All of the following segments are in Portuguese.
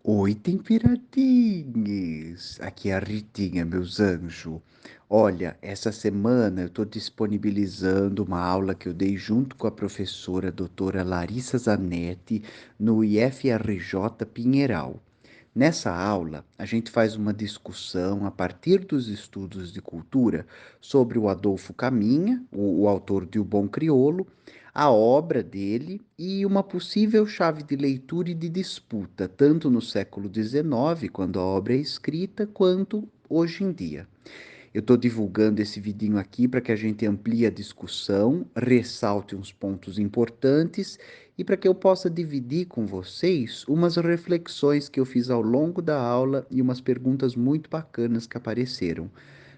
Oi, temperadinhos! Aqui é a Ritinha, meus anjos. Olha, essa semana eu estou disponibilizando uma aula que eu dei junto com a professora doutora Larissa Zanetti no IFRJ Pinheiral. Nessa aula, a gente faz uma discussão a partir dos estudos de cultura sobre o Adolfo Caminha, o autor de O Bom Crioulo, a obra dele e uma possível chave de leitura e de disputa, tanto no século XIX, quando a obra é escrita, quanto hoje em dia. Eu estou divulgando esse vidinho aqui para que a gente amplie a discussão, ressalte uns pontos importantes e para que eu possa dividir com vocês umas reflexões que eu fiz ao longo da aula e umas perguntas muito bacanas que apareceram.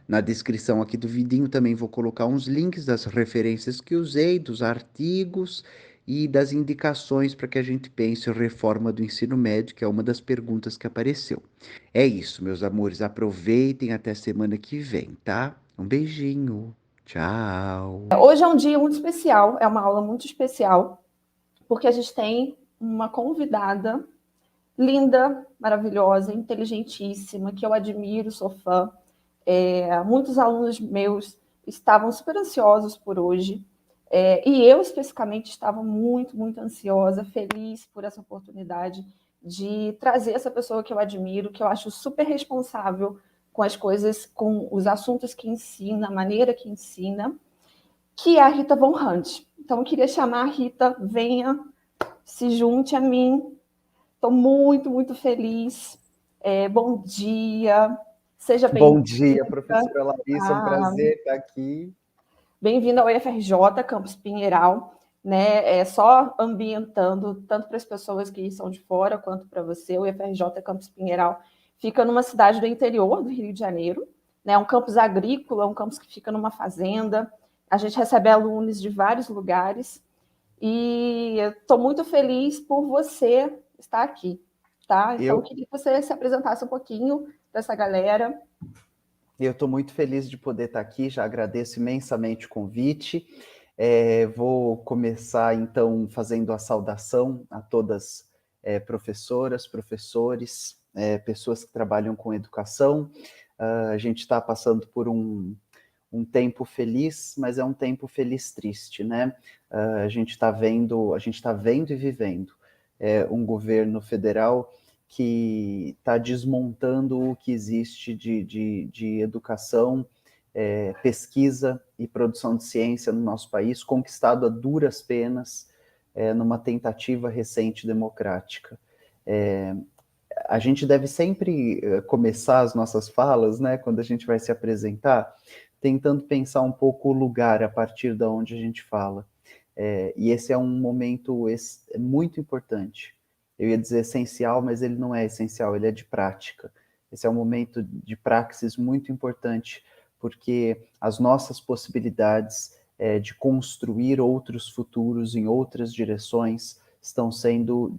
Na descrição aqui do vidinho também vou colocar uns links das referências que usei, dos artigos e das indicações para que a gente pense a reforma do ensino médio, que é uma das perguntas que apareceu. É isso, meus amores. Aproveitem até semana que vem, tá? Um beijinho. Tchau. Hoje é um dia muito especial, é uma aula muito especial, porque a gente tem uma convidada linda, maravilhosa, inteligentíssima, que eu admiro, sou fã. Muitos alunos meus estavam super ansiosos por hoje, e eu especificamente estava muito, muito ansiosa, feliz por essa oportunidade de trazer essa pessoa que eu admiro, que eu acho super responsável com as coisas, com os assuntos que ensina, a maneira que ensina, que é a Rita Von Hunt. Então, eu queria chamar a Rita, venha, se junte a mim. Estou muito, muito feliz. Bom dia, seja Bom bem-vinda. dia, professora Larissa, é um Ah, prazer estar aqui. bem-vinda ao UFRJ, Campus Pinheiral. Né? Só ambientando, tanto para as pessoas que são de fora, quanto para você, o UFRJ Campus Pinheiral fica numa cidade do interior do Rio de Janeiro. Né? É um campus agrícola, um campus que fica numa fazenda. A gente recebe alunos de vários lugares. E estou muito feliz por você estar aqui, tá? Então, eu Eu queria que você se apresentasse um pouquinho dessa galera. eu estou muito feliz de poder estar aqui, já agradeço imensamente o convite. Vou começar, então, fazendo a saudação a todas professoras, professores, pessoas que trabalham com educação. A gente está passando por um tempo feliz, mas é um tempo feliz triste, né? A gente está vendo e vivendo um governo federal que está desmontando o que existe de educação, pesquisa e produção de ciência no nosso país, conquistado a duras penas numa tentativa recente democrática. A gente deve sempre começar as nossas falas, né, quando a gente vai se apresentar, tentando pensar um pouco o lugar a partir de onde a gente fala. E esse é um momento muito importante. Eu ia dizer essencial, mas ele não é essencial, ele é de prática. Esse é um momento de praxis muito importante, porque as nossas possibilidades de construir outros futuros em outras direções estão sendo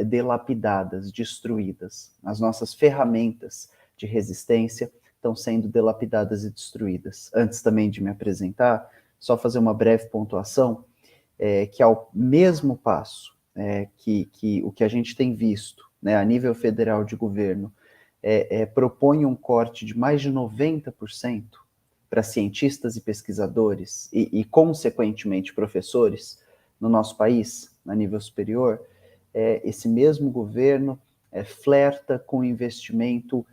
delapidadas, destruídas. As nossas ferramentas de resistência estão sendo delapidadas e destruídas. Antes também de me apresentar, só fazer uma breve pontuação, que ao mesmo passo que o que a gente tem visto, né, a nível federal de governo, propõe um corte de mais de 90% para cientistas e pesquisadores e, consequentemente, professores no nosso país, a nível superior, esse mesmo governo flerta com investimento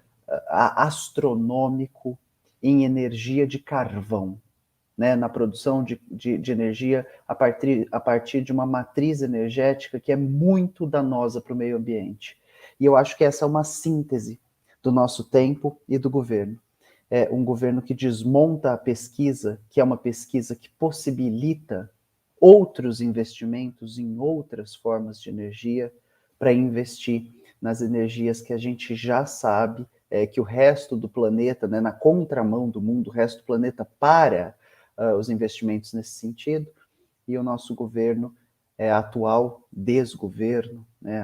astronômico em energia de carvão, né, na produção de energia a partir de uma matriz energética que é muito danosa para o meio ambiente. E eu acho que essa é uma síntese do nosso tempo e do governo. É um governo que desmonta a pesquisa, que é uma pesquisa que possibilita outros investimentos em outras formas de energia para investir nas energias que a gente já sabe que o resto do planeta, né, na contramão do mundo, o resto do planeta para os investimentos nesse sentido, e o nosso governo atual, desgoverno, né,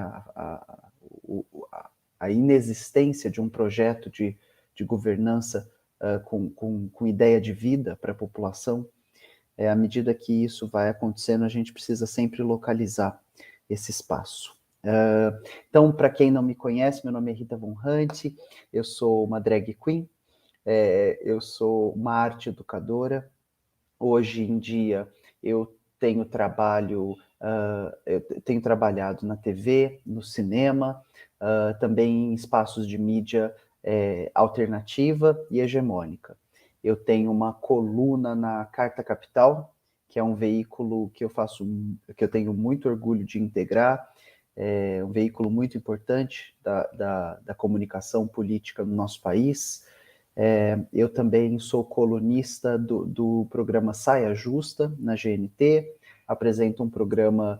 a inexistência de um projeto de governança com ideia de vida para a população, à medida que isso vai acontecendo, a gente precisa sempre localizar esse espaço. Então, para quem não me conhece, meu nome é Rita Von Hunt, eu sou uma drag queen, eu sou uma arte educadora. Hoje em dia eu tenho trabalhado na TV, no cinema, também em espaços de mídia alternativa e hegemônica. Eu tenho uma coluna na Carta Capital, que é um veículo que eu tenho muito orgulho de integrar, um veículo muito importante da comunicação política no nosso país. Eu também sou colunista do programa Saia Justa, na GNT, apresento um programa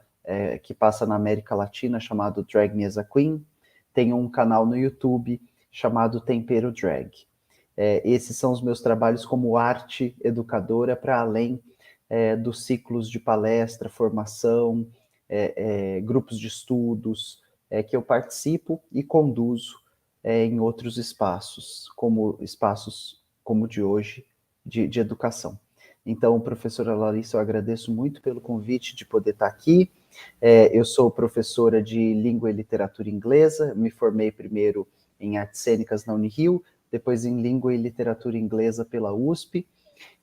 que passa na América Latina chamado Drag Me as a Queen, tenho um canal no YouTube chamado Tempero Drag. Esses são os meus trabalhos como arte educadora, para além dos ciclos de palestra, formação, grupos de estudos que eu participo e conduzo em outros espaços como o de hoje, de educação. Então, professora Larissa, eu agradeço muito pelo convite de poder estar aqui. Eu sou professora de língua e literatura inglesa, me formei primeiro em artes cênicas na Unirio, depois em língua e literatura inglesa pela USP,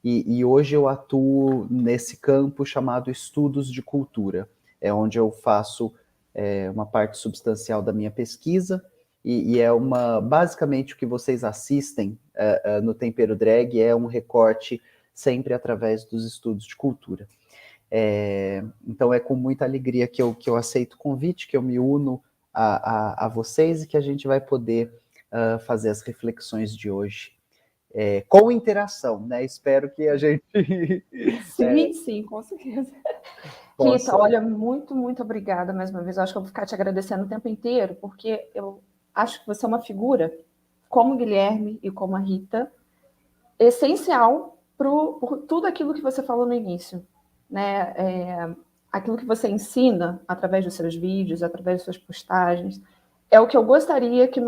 e hoje eu atuo nesse campo chamado estudos de cultura, onde eu faço uma parte substancial da minha pesquisa, e basicamente o que vocês assistem no Tempero Drag é um recorte sempre através dos estudos de cultura. Então é com muita alegria que eu aceito o convite, que eu me uno a vocês e que a gente vai poder fazer as reflexões de hoje com interação, né? Espero que a gente... Sim, com certeza. Rita, olha, muito, muito obrigada mais uma vez. Eu acho que eu vou ficar te agradecendo o tempo inteiro, porque eu acho que você é uma figura, como o Guilherme e como a Rita, essencial por tudo aquilo que você falou no início, né? Aquilo que você ensina através dos seus vídeos, através das suas postagens, é o que eu gostaria que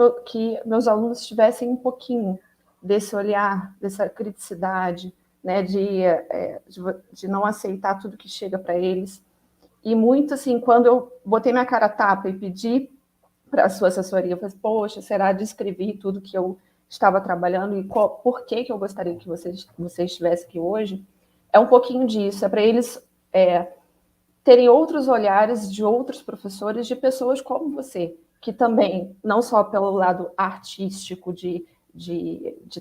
meus alunos tivessem um pouquinho desse olhar, dessa criticidade, né? De não aceitar tudo que chega para eles. E muito assim, quando eu botei minha cara a tapa e pedi para a sua assessoria, eu falei, poxa, será de escrever tudo que eu estava trabalhando e por que eu gostaria que você estivesse aqui hoje? É um pouquinho disso, é para eles terem outros olhares de outros professores, de pessoas como você, que também, não só pelo lado artístico de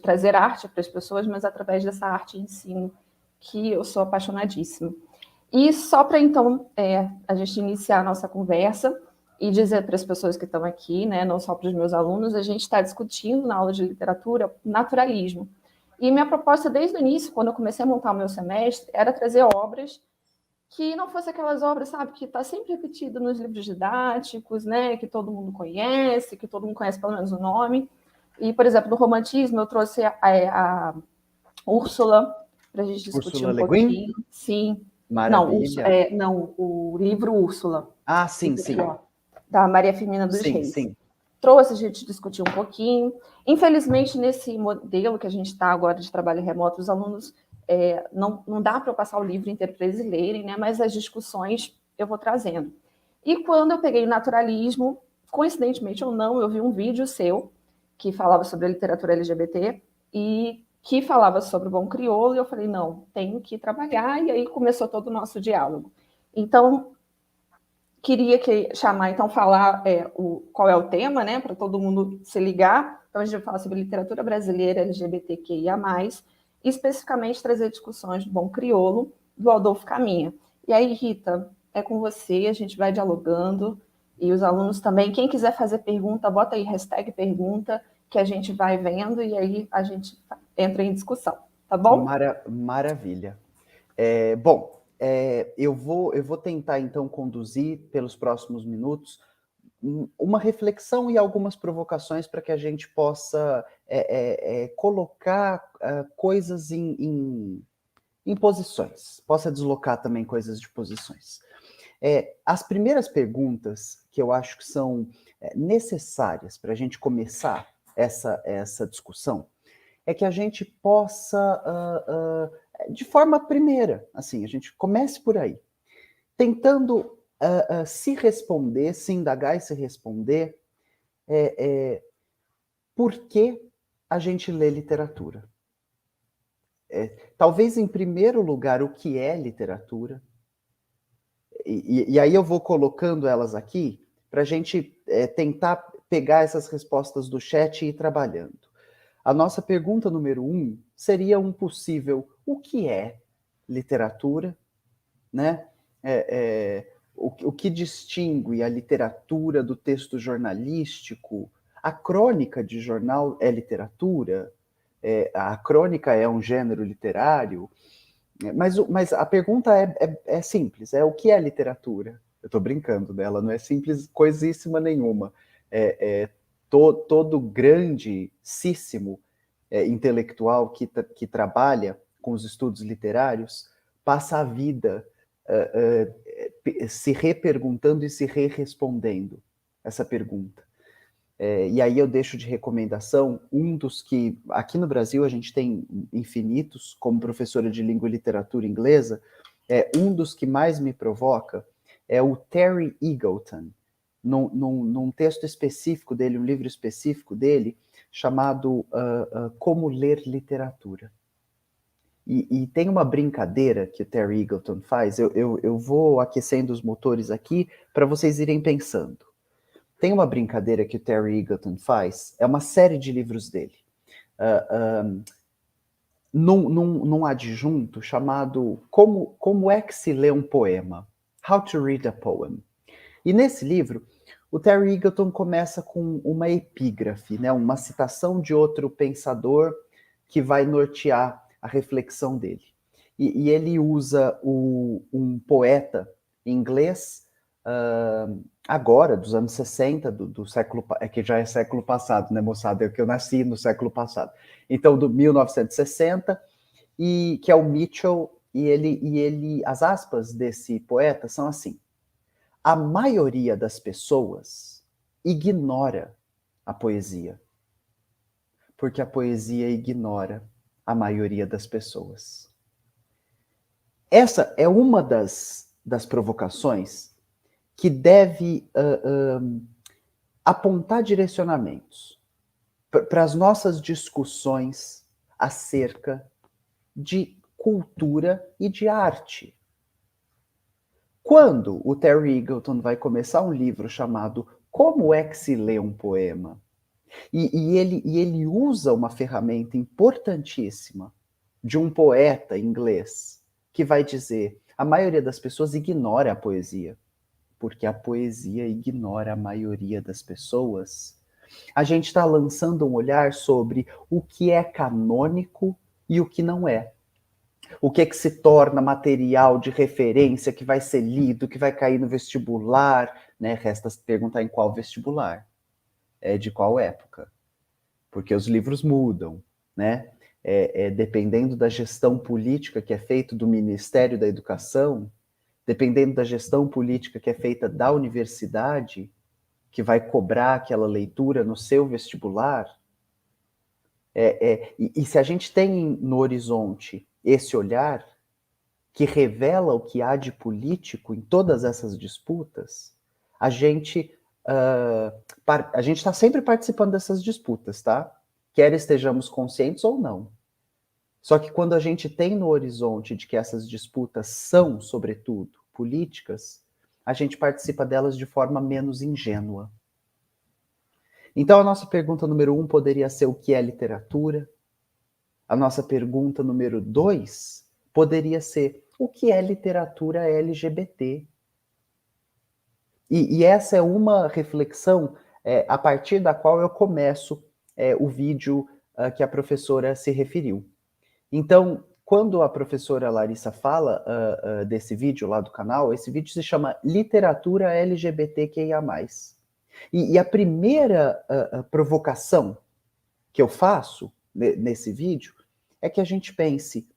trazer arte para as pessoas, mas através dessa arte em ensino, que eu sou apaixonadíssima. E só para, então, a gente iniciar a nossa conversa e dizer para as pessoas que estão aqui, né, não só para os meus alunos, a gente está discutindo na aula de literatura naturalismo. E minha proposta desde o início, quando eu comecei a montar o meu semestre, era trazer obras que não fossem aquelas obras, sabe, que está sempre repetido nos livros didáticos, né, que todo mundo conhece pelo menos o nome. E, por exemplo, no romantismo, eu trouxe a Úrsula, para a gente discutir Úrsula um Le Guin? pouquinho. Sim. Maravilha. Não, o livro Úrsula. Ah, sim. Da Maria Firmina dos Reis. Sim. Trouxe a gente discutir um pouquinho. Infelizmente, nesse modelo que a gente está agora de trabalho remoto, os alunos não dá para eu passar o livro inteiro para eles lerem, né? Mas as discussões eu vou trazendo. E quando eu peguei o naturalismo, coincidentemente ou não, eu vi um vídeo seu que falava sobre a literatura LGBT e que falava sobre o bom crioulo, e eu falei, não, tenho que trabalhar, e aí começou todo o nosso diálogo. Então, queria falar qual é o tema, né, para todo mundo se ligar. Então, a gente vai falar sobre literatura brasileira LGBTQIA+, e especificamente trazer discussões do bom crioulo, do Adolfo Caminha. E aí, Rita, é com você, a gente vai dialogando, e os alunos também. Quem quiser fazer pergunta, bota aí #pergunta, que a gente vai vendo, e aí a gente entra em discussão, tá bom? Maravilha. Eu vou tentar, então, conduzir pelos próximos minutos uma reflexão e algumas provocações para que a gente possa colocar coisas em posições, possa deslocar também coisas de posições. As primeiras perguntas que eu acho que são necessárias para a gente começar essa discussão é que a gente possa, de forma primeira, assim, a gente comece por aí, tentando se responder, se indagar e se responder, por que a gente lê literatura? Talvez, em primeiro lugar, o que é literatura, e aí eu vou colocando elas aqui para a gente tentar pegar essas respostas do chat e ir trabalhando. A nossa pergunta número 1 seria um possível o que é literatura, né? O que distingue a literatura do texto jornalístico? A crônica de jornal é literatura? A crônica é um gênero literário? Mas a pergunta é simples, o que é literatura? Eu estou brincando dela, não é simples coisíssima nenhuma. Todo grandíssimo intelectual que trabalha com os estudos literários passa a vida se reperguntando e se re-respondendo essa pergunta. E aí eu deixo de recomendação um dos que, aqui no Brasil a gente tem infinitos, como professora de língua e literatura inglesa, um dos que mais me provoca é o Terry Eagleton, num texto específico dele, um livro específico dele, chamado Como Ler Literatura. E tem uma brincadeira que o Terry Eagleton faz, eu vou aquecendo os motores aqui para vocês irem pensando. Tem uma brincadeira que o Terry Eagleton faz, é uma série de livros dele, num adjunto chamado Como é que se lê um poema? How to Read a Poem. E nesse livro, o Terry Eagleton começa com uma epígrafe, né, uma citação de outro pensador que vai nortear a reflexão dele. E ele usa um poeta inglês, agora, dos anos 60, do século... que já é século passado, né, moçada? É que eu nasci no século passado. Então, do 1960, que é o Mitchell, e ele... As aspas desse poeta são assim: a maioria das pessoas ignora a poesia, porque a poesia ignora a maioria das pessoas. Essa é uma das provocações que deve apontar direcionamentos para as nossas discussões acerca de cultura e de arte. Quando o Terry Eagleton vai começar um livro chamado Como é que se lê um poema? E ele usa uma ferramenta importantíssima de um poeta inglês que vai dizer: a maioria das pessoas ignora a poesia, porque a poesia ignora a maioria das pessoas. A gente está lançando um olhar sobre o que é canônico e o que não é. O que se torna material de referência que vai ser lido, que vai cair no vestibular, né? Resta perguntar em qual vestibular, de qual época, porque os livros mudam, né? Dependendo da gestão política que é feita do Ministério da Educação, dependendo da gestão política que é feita da universidade, que vai cobrar aquela leitura no seu vestibular. E se a gente tem no horizonte esse olhar que revela o que há de político em todas essas disputas, a gente está sempre participando dessas disputas, tá? Quer estejamos conscientes ou não. Só que quando a gente tem no horizonte de que essas disputas são, sobretudo, políticas, a gente participa delas de forma menos ingênua. Então, a nossa pergunta número 1 poderia ser o que é literatura. A nossa pergunta número 2 poderia ser o que é literatura LGBT. E essa é uma reflexão a partir da qual eu começo o vídeo que a professora se referiu. Então, quando a professora Larissa fala desse vídeo lá do canal, esse vídeo se chama Literatura LGBTQIA+. E a primeira provocação que eu faço nesse vídeo é que a gente pense: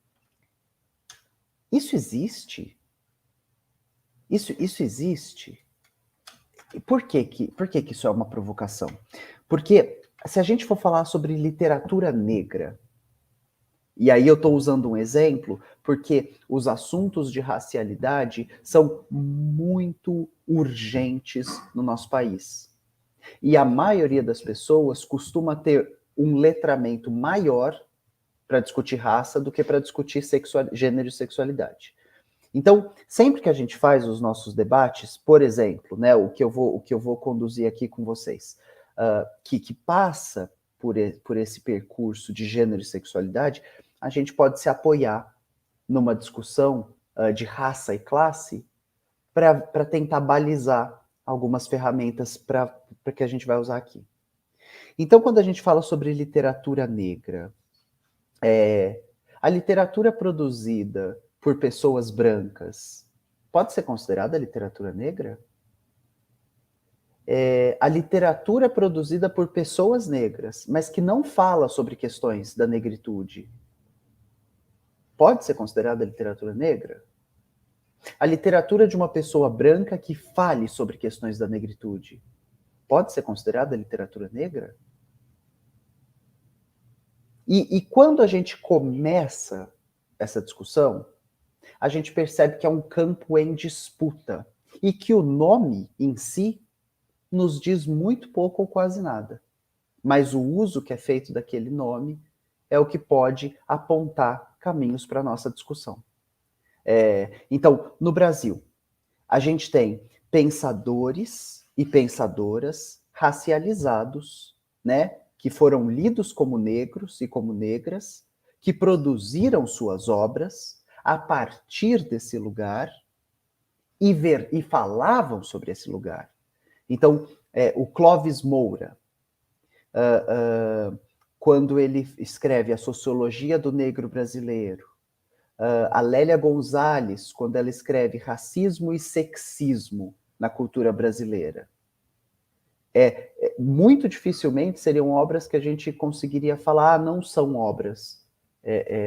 isso existe? Isso existe? E por que isso é uma provocação? Porque se a gente for falar sobre literatura negra, E aí eu estou usando um exemplo porque os assuntos de racialidade são muito urgentes no nosso país. E a maioria das pessoas costuma ter um letramento maior para discutir raça do que para discutir gênero e sexualidade. Então, sempre que a gente faz os nossos debates, por exemplo, né, o que eu vou conduzir aqui com vocês, que passa por esse percurso de gênero e sexualidade, a gente pode se apoiar numa discussão de raça e classe para tentar balizar algumas ferramentas para que a gente vai usar aqui. Então, quando a gente fala sobre literatura negra, a literatura produzida por pessoas brancas pode ser considerada literatura negra? A literatura produzida por pessoas negras, mas que não fala sobre questões da negritude, pode ser considerada literatura negra? A literatura de uma pessoa branca que fale sobre questões da negritude, pode ser considerada literatura negra? E quando a gente começa essa discussão, a gente percebe que é um campo em disputa e que o nome em si nos diz muito pouco ou quase nada. Mas o uso que é feito daquele nome é o que pode apontar caminhos para a nossa discussão. Então, no Brasil, a gente tem pensadores e pensadoras racializados, né, que foram lidos como negros e como negras, que produziram suas obras a partir desse lugar e falavam sobre esse lugar. Então, o Clóvis Moura, quando ele escreve A Sociologia do Negro Brasileiro, a Lélia Gonzalez, quando ela escreve Racismo e Sexismo na Cultura Brasileira, muito dificilmente seriam obras que a gente conseguiria falar, não são obras,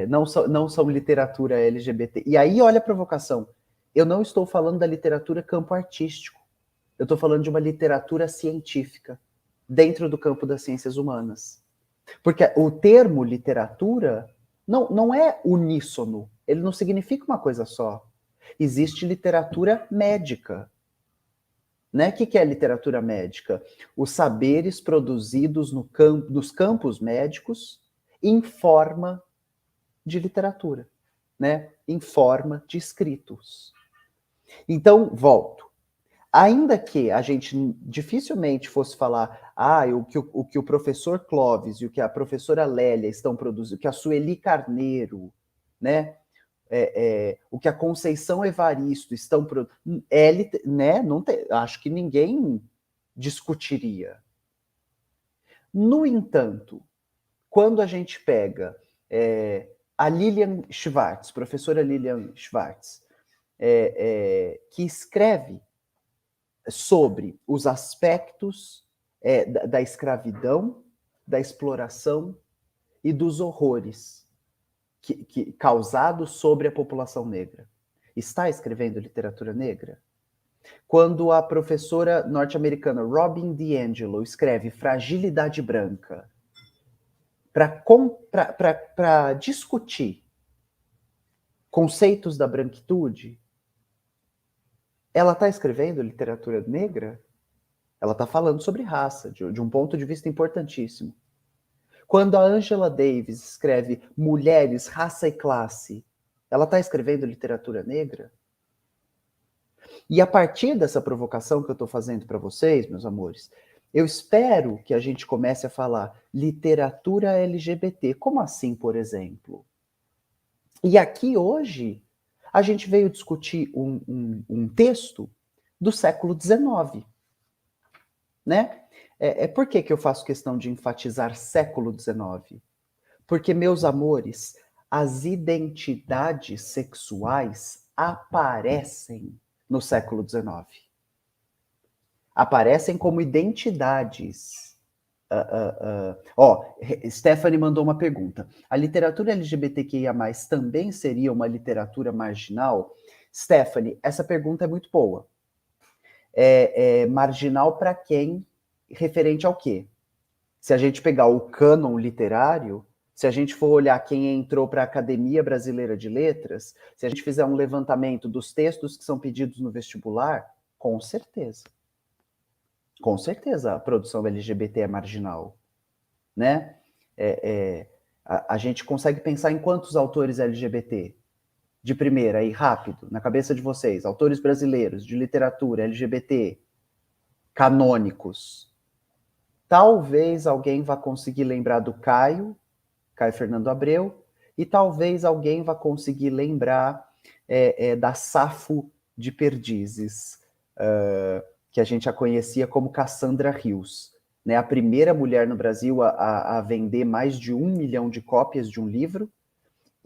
não são literatura LGBT. E aí, olha a provocação, eu não estou falando da literatura campo artístico, eu estou falando de uma literatura científica, dentro do campo das ciências humanas. Porque o termo literatura não é uníssono, ele não significa uma coisa só. Existe literatura médica. Né? O que é literatura médica? Os saberes produzidos nos campos médicos em forma de literatura, né? Em forma de escritos. Então, volto. Ainda que a gente dificilmente fosse falar o que o professor Clóvis e o que a professora Lélia estão produzindo, o que a Sueli Carneiro, né? O que a Conceição Evaristo estão produzindo, né? Acho que ninguém discutiria. No entanto, quando a gente pega a Lilian Schwartz, professora Lilian Schwartz, que escreve sobre os aspectos da escravidão, da exploração e dos horrores causados sobre a população negra. Está escrevendo literatura negra? Quando a professora norte-americana Robin DiAngelo escreve Fragilidade Branca para discutir conceitos da branquitude, ela está escrevendo literatura negra? Ela está falando sobre raça, de um ponto de vista importantíssimo. Quando a Angela Davis escreve Mulheres, Raça e Classe, ela está escrevendo literatura negra? E a partir dessa provocação que eu estou fazendo para vocês, meus amores, eu espero que a gente comece a falar literatura LGBT. Como assim, por exemplo? E aqui hoje a gente veio discutir um texto do século XIX, né? Por que eu faço questão de enfatizar século XIX? Porque, meus amores, as identidades sexuais aparecem no século XIX. Aparecem como identidades. Stephanie mandou uma pergunta. A literatura LGBTQIA+, também seria uma literatura marginal? Stephanie, essa pergunta é muito boa. Marginal para quem? Referente ao quê? Se a gente pegar o cânon literário, Se a gente for olhar quem entrou para a Academia Brasileira de Letras, se a gente fizer um levantamento dos textos que são pedidos no vestibular, com certeza. Com certeza a produção LGBT é marginal, né? A gente consegue pensar em quantos autores LGBT? De primeira, aí, rápido, na cabeça de vocês, autores brasileiros de literatura LGBT, canônicos. Talvez alguém vá conseguir lembrar do Caio Fernando Abreu, e talvez alguém vá conseguir lembrar da Safo de Perdizes, que a gente a conhecia como Cassandra Rios, né? A primeira mulher no Brasil a vender mais de 1 milhão de cópias de um livro,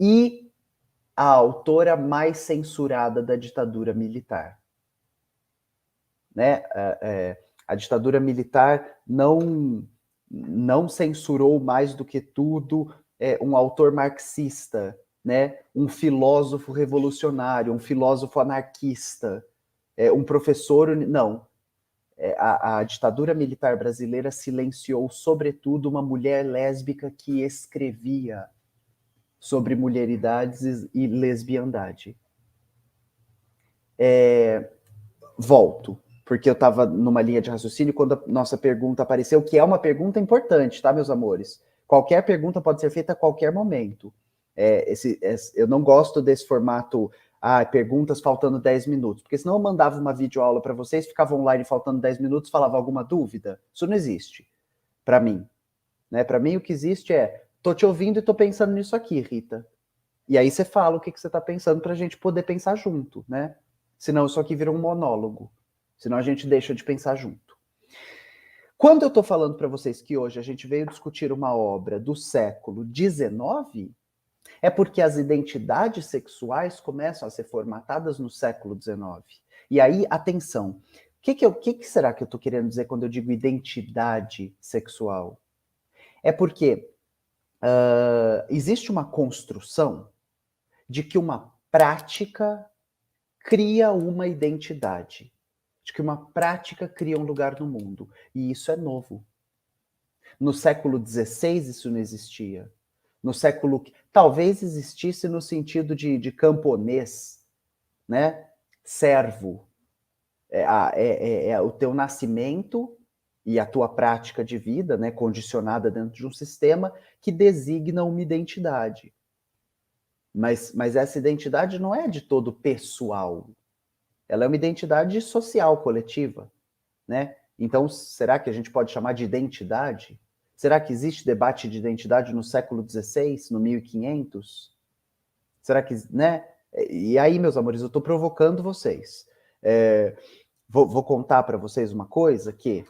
e a autora mais censurada da ditadura militar. Né? A ditadura militar não censurou mais do que tudo um autor marxista, né? Um filósofo revolucionário, um filósofo anarquista, um professor... Não. A ditadura militar brasileira silenciou, sobretudo, uma mulher lésbica que escrevia sobre mulheridades e lesbiandade. Volto, porque eu estava numa linha de raciocínio quando a nossa pergunta apareceu, que é uma pergunta importante, tá, meus amores? Qualquer pergunta pode ser feita a qualquer momento. Eu não gosto desse formato, perguntas faltando 10 minutos, porque senão eu mandava uma videoaula para vocês, ficava online faltando 10 minutos, falava alguma dúvida. Isso não existe, para mim. Né? Para mim, o que existe tô te ouvindo e tô pensando nisso aqui, Rita. E aí você fala o que você tá pensando para a gente poder pensar junto, né? Senão isso aqui vira um monólogo. Senão a gente deixa de pensar junto. Quando eu estou falando para vocês que hoje a gente veio discutir uma obra do século XIX, é porque as identidades sexuais começam a ser formatadas no século XIX. E aí, atenção, o que será que eu estou querendo dizer quando eu digo identidade sexual? É porque existe uma construção de que uma prática cria uma identidade, de que uma prática cria um lugar no mundo. E isso é novo. No século XVI isso não existia. No século... Talvez existisse no sentido de camponês, né? Servo. O teu nascimento e a tua prática de vida, né, condicionada dentro de um sistema que designa uma identidade. Mas essa identidade não é de todo pessoal. Ela é uma identidade social, coletiva, né? Então, será que a gente pode chamar de identidade? Será que existe debate de identidade no século XVI, no 1500? Será que, né? E aí, meus amores, eu estou provocando vocês. Vou contar para vocês uma coisa, que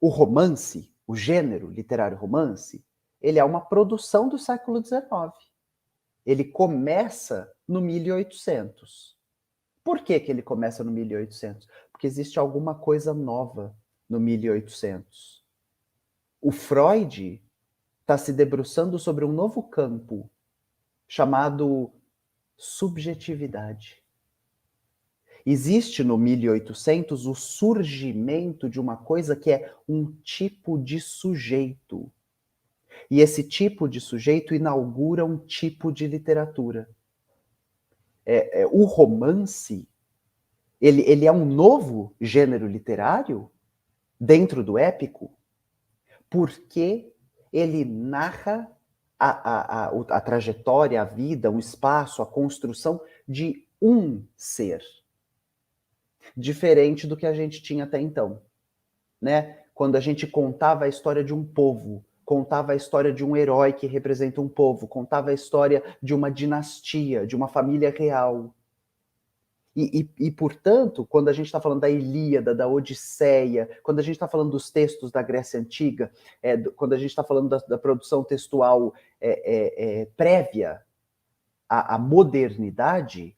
o romance, o gênero literário romance, ele é uma produção do século XIX. Ele começa no 1800. Por que ele começa no 1800? Porque existe alguma coisa nova no 1800. O Freud está se debruçando sobre um novo campo chamado subjetividade. Existe no 1800 o surgimento de uma coisa que é um tipo de sujeito. E esse tipo de sujeito inaugura um tipo de literatura. O romance, ele é um novo gênero literário dentro do épico, porque ele narra a trajetória, a vida, o espaço, a construção de um ser. Diferente do que a gente tinha até então, né? Quando a gente contava a história de um povo, contava a história de um herói que representa um povo, contava a história de uma dinastia, de uma família real. E portanto, quando a gente está falando da Ilíada, da Odisseia, quando a gente está falando dos textos da Grécia Antiga, quando a gente está falando da produção textual prévia à modernidade,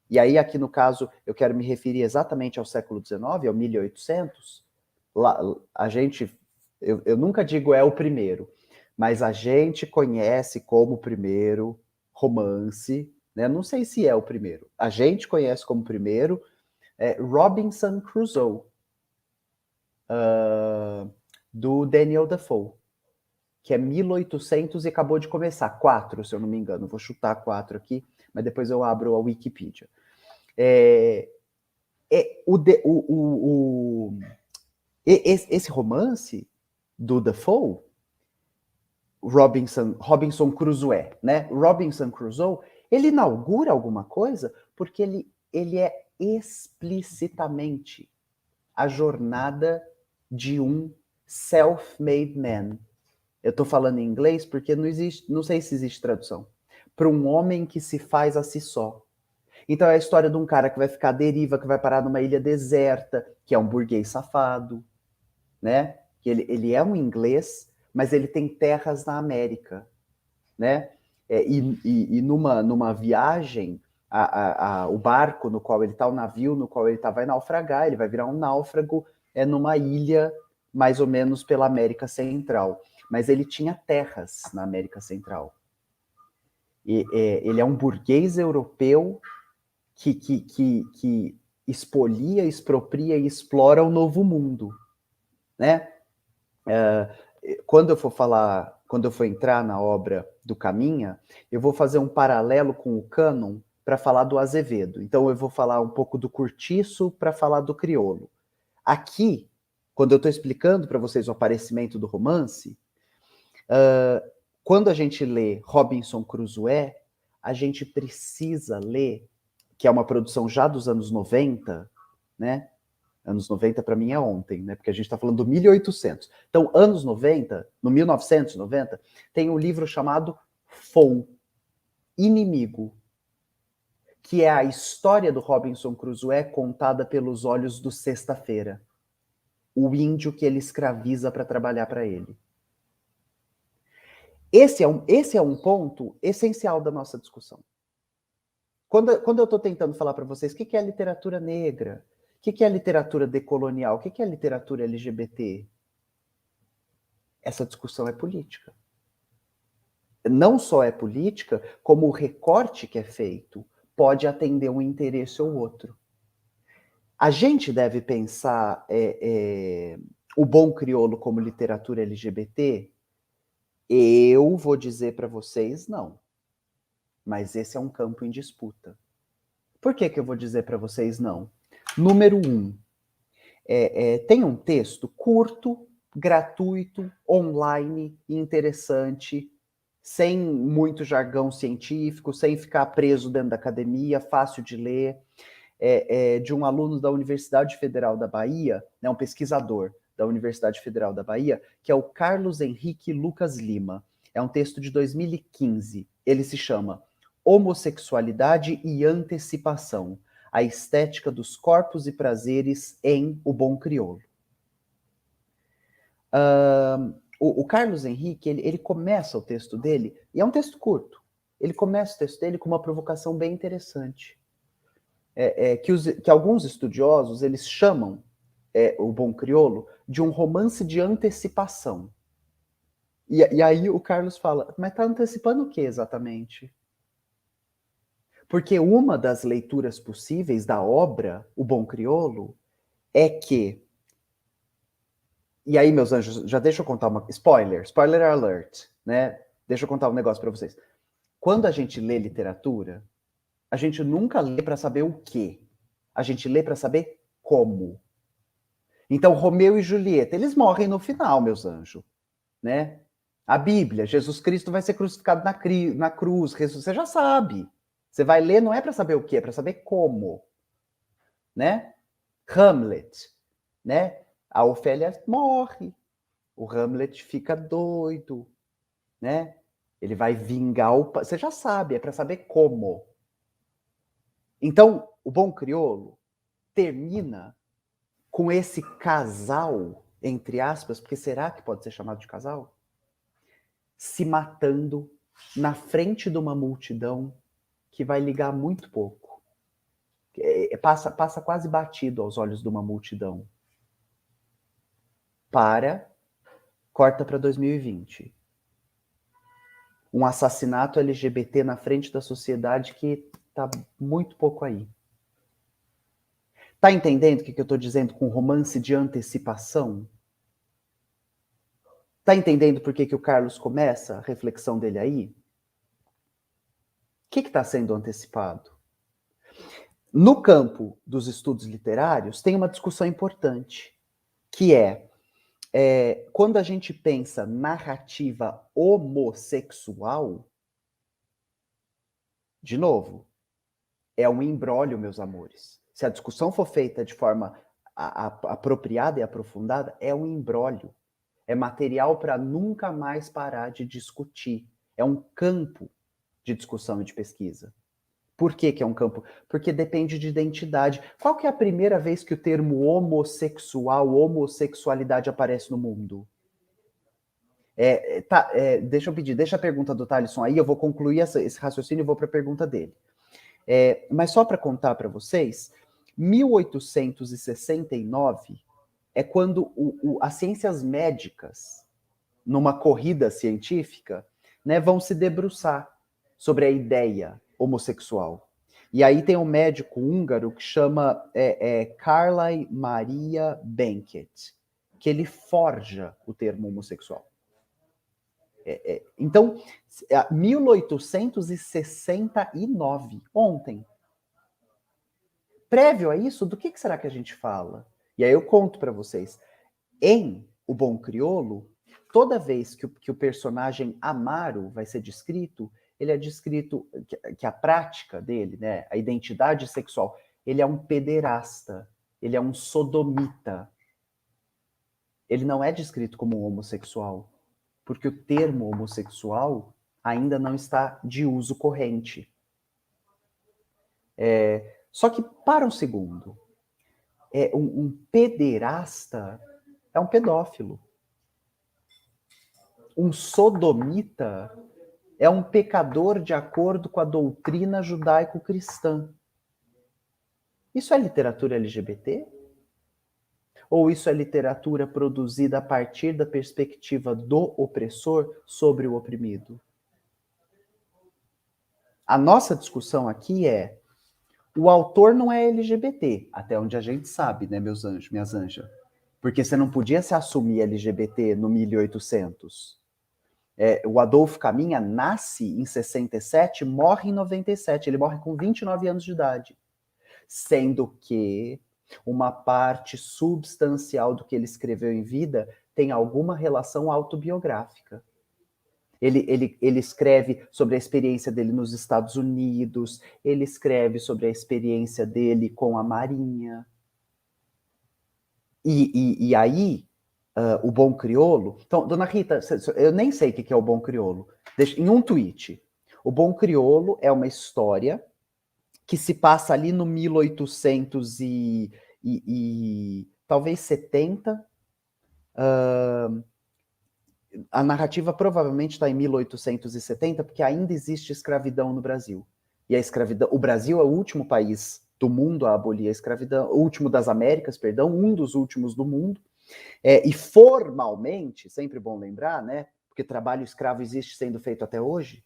e aí aqui no caso eu quero me referir exatamente ao século XIX, ao 1800, lá, a gente, eu nunca digo é o primeiro, mas a gente conhece como o primeiro romance, né? Não sei se é o primeiro, a gente conhece como primeiro Robinson Crusoe, do Daniel Defoe, que é 1800 e acabou de começar, 4, se eu não me engano, vou chutar 4 aqui, mas depois eu abro a Wikipedia. Esse romance do Defoe, Robinson Crusoe, né? Robinson Crusoe, ele inaugura alguma coisa porque ele é explicitamente a jornada de um self-made man. Eu estou falando em inglês porque não sei se existe tradução. Para um homem que se faz a si só. Então é a história de um cara que vai ficar à deriva, que vai parar numa ilha deserta, que é um burguês safado, né? Que ele é um inglês, mas ele tem terras na América, né? E numa viagem, o barco no qual ele está, o navio no qual ele está, vai naufragar, ele vai virar um náufrago numa ilha mais ou menos pela América Central. Mas ele tinha terras na América Central. Ele é um burguês europeu que expolia, expropria e explora o novo mundo, né? Quando eu for entrar na obra do Caminha, eu vou fazer um paralelo com o cânon para falar do Azevedo. Então eu vou falar um pouco do Cortiço para falar do Criolo. Aqui, quando eu estou explicando para vocês o aparecimento do romance, quando a gente lê Robinson Crusoe, a gente precisa ler, que é uma produção já dos anos 90, né? Anos 90 para mim é ontem, né? Porque a gente está falando do 1800. Então, anos 90, no 1990, tem um livro chamado Foe, Inimigo, que é a história do Robinson Crusoe contada pelos olhos do Sexta-feira, o índio que ele escraviza para trabalhar para ele. Esse é um ponto essencial da nossa discussão. Quando eu estou tentando falar para vocês o que é literatura negra, o que é literatura decolonial, o que é literatura LGBT, essa discussão é política. Não só é política, como o recorte que é feito pode atender um interesse ou outro. A gente deve pensar o Bom Crioulo como literatura LGBT? Eu vou dizer para vocês, não. Mas esse é um campo em disputa. Por que eu vou dizer para vocês não? Número 1. Tem um texto curto, gratuito, online, interessante, sem muito jargão científico, sem ficar preso dentro da academia, fácil de ler, de um aluno da Universidade Federal da Bahia, né, um pesquisador da Universidade Federal da Bahia, que é o Carlos Henrique Lucas Lima. É um texto de 2015. Ele se chama Homossexualidade e Antecipação, a estética dos corpos e prazeres em O Bom Crioulo. O Carlos Henrique, ele começa o texto dele, e é um texto curto, ele começa o texto dele com uma provocação bem interessante, que alguns estudiosos, eles chamam O Bom Crioulo de um romance de antecipação. E aí o Carlos fala, mas está antecipando o que exatamente? Porque uma das leituras possíveis da obra, O Bom Crioulo, é que... E aí, meus anjos, já deixa eu contar uma... Spoiler alert, né? Deixa eu contar um negócio para vocês. Quando a gente lê literatura, a gente nunca lê para saber o quê. A gente lê para saber como. Então, Romeu e Julieta, eles morrem no final, meus anjos, né? A Bíblia, Jesus Cristo vai ser crucificado na cruz, você já sabe. Você vai ler, não é para saber o quê, é para saber como, né? Hamlet, né? A Ofélia morre, o Hamlet fica doido, né? Ele vai vingar o... Você já sabe, é para saber como. Então, O Bom Crioulo termina com esse casal, entre aspas, porque será que pode ser chamado de casal? Se matando na frente de uma multidão que vai ligar muito pouco. Passa quase batido aos olhos de uma multidão. Corta para 2020. Um assassinato LGBT na frente da sociedade que tá muito pouco aí. Tá entendendo o que eu tô dizendo com romance de antecipação? Tá entendendo por que o Carlos começa a reflexão dele aí? O que está sendo antecipado? No campo dos estudos literários, tem uma discussão importante, que quando a gente pensa narrativa homossexual, de novo, é um imbróglio, meus amores. Se a discussão for feita de forma apropriada e aprofundada, é um imbróglio. É material para nunca mais parar de discutir. É um campo de discussão e de pesquisa. Por que é um campo? Porque depende de identidade. Qual que é a primeira vez que o termo homossexual, homossexualidade aparece no mundo? Deixa eu pedir, deixa a pergunta do Thaleson aí, eu vou concluir esse raciocínio e vou para a pergunta dele. Mas só para contar para vocês, 1869 é quando as ciências médicas, numa corrida científica, né, vão se debruçar sobre a ideia homossexual. E aí tem um médico húngaro que chama Carlai Maria Benket, que ele forja o termo homossexual. Então, 1869, ontem. Prévio a isso, do que será que a gente fala? E aí eu conto para vocês. Em O Bom Crioulo, toda vez que o personagem Amaro vai ser descrito, ele é descrito que a prática dele, né, a identidade sexual, ele é um pederasta, ele é um sodomita. Ele não é descrito como homossexual, porque o termo homossexual ainda não está de uso corrente. Só que, para um segundo, um pederasta é um pedófilo. Um sodomita é um pecador de acordo com a doutrina judaico-cristã. Isso é literatura LGBT? Ou isso é literatura produzida a partir da perspectiva do opressor sobre o oprimido? A nossa discussão aqui o autor não é LGBT, até onde a gente sabe, né, meus anjos, minhas anjas? Porque você não podia se assumir LGBT no 1800. O Adolfo Caminha nasce em 67, morre em 97. Ele morre com 29 anos de idade. Sendo que uma parte substancial do que ele escreveu em vida tem alguma relação autobiográfica. Ele escreve sobre a experiência dele nos Estados Unidos, ele escreve sobre a experiência dele com a Marinha. E aí, o Bom Crioulo... Então, dona Rita, eu nem sei o que é o Bom Crioulo. Em um tweet. O Bom Crioulo é uma história que se passa ali no 1800 talvez 70. A narrativa provavelmente está em 1870, porque ainda existe escravidão no Brasil. E a escravidão, o Brasil é o último país do mundo a abolir a escravidão, o último das Américas, perdão, um dos últimos do mundo. E formalmente, sempre bom lembrar, né? Porque trabalho escravo existe sendo feito até hoje,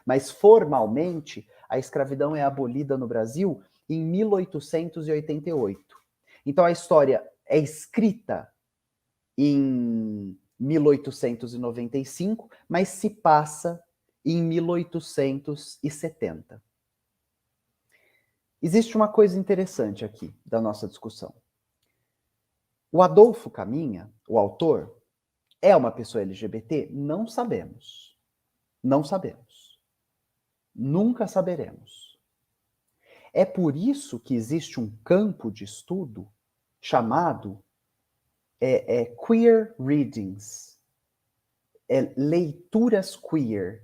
mas formalmente a escravidão é abolida no Brasil em 1888. Então a história é escrita em 1895, mas se passa em 1870. Existe uma coisa interessante aqui da nossa discussão. O Adolfo Caminha, o autor, é uma pessoa LGBT? Não sabemos. Não sabemos. Nunca saberemos. É por isso que existe um campo de estudo chamado queer readings, leituras queer.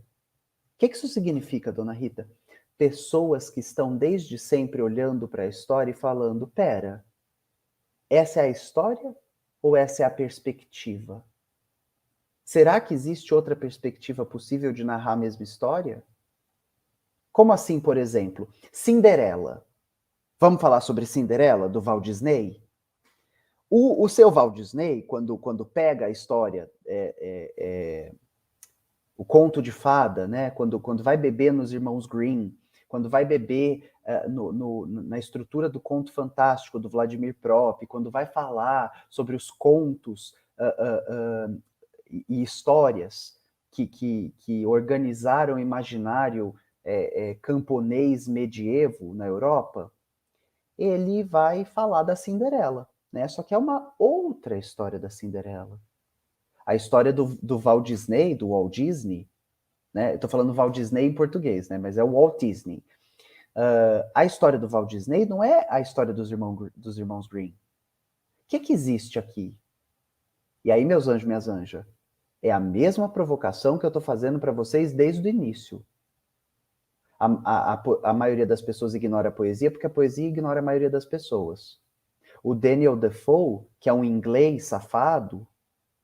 O que isso significa, dona Rita? Pessoas que estão desde sempre olhando para a história e falando, pera, essa é a história ou essa é a perspectiva? Será que existe outra perspectiva possível de narrar a mesma história? Como assim, por exemplo, Cinderela? Vamos falar sobre Cinderela, do Walt Disney? O seu Walt Disney, quando pega a história, o conto de fada, né? Quando vai beber nos Irmãos Grimm, quando vai beber na estrutura do conto fantástico do Vladimir Prop, quando vai falar sobre os contos e histórias que organizaram o imaginário camponês medievo na Europa, ele vai falar da Cinderela, né? Só que é uma outra história da Cinderela. A história do Walt Disney, do Walt Disney, né? Eu tô falando Walt Disney em português, né? Mas é o Walt Disney. A história do Walt Disney não é a história dos irmãos Grimm. O que existe aqui? E aí, meus anjos, minhas anjas, é a mesma provocação que eu estou fazendo para vocês desde o início. A maioria das pessoas ignora a poesia porque a poesia ignora a maioria das pessoas. O Daniel Defoe, que é um inglês safado,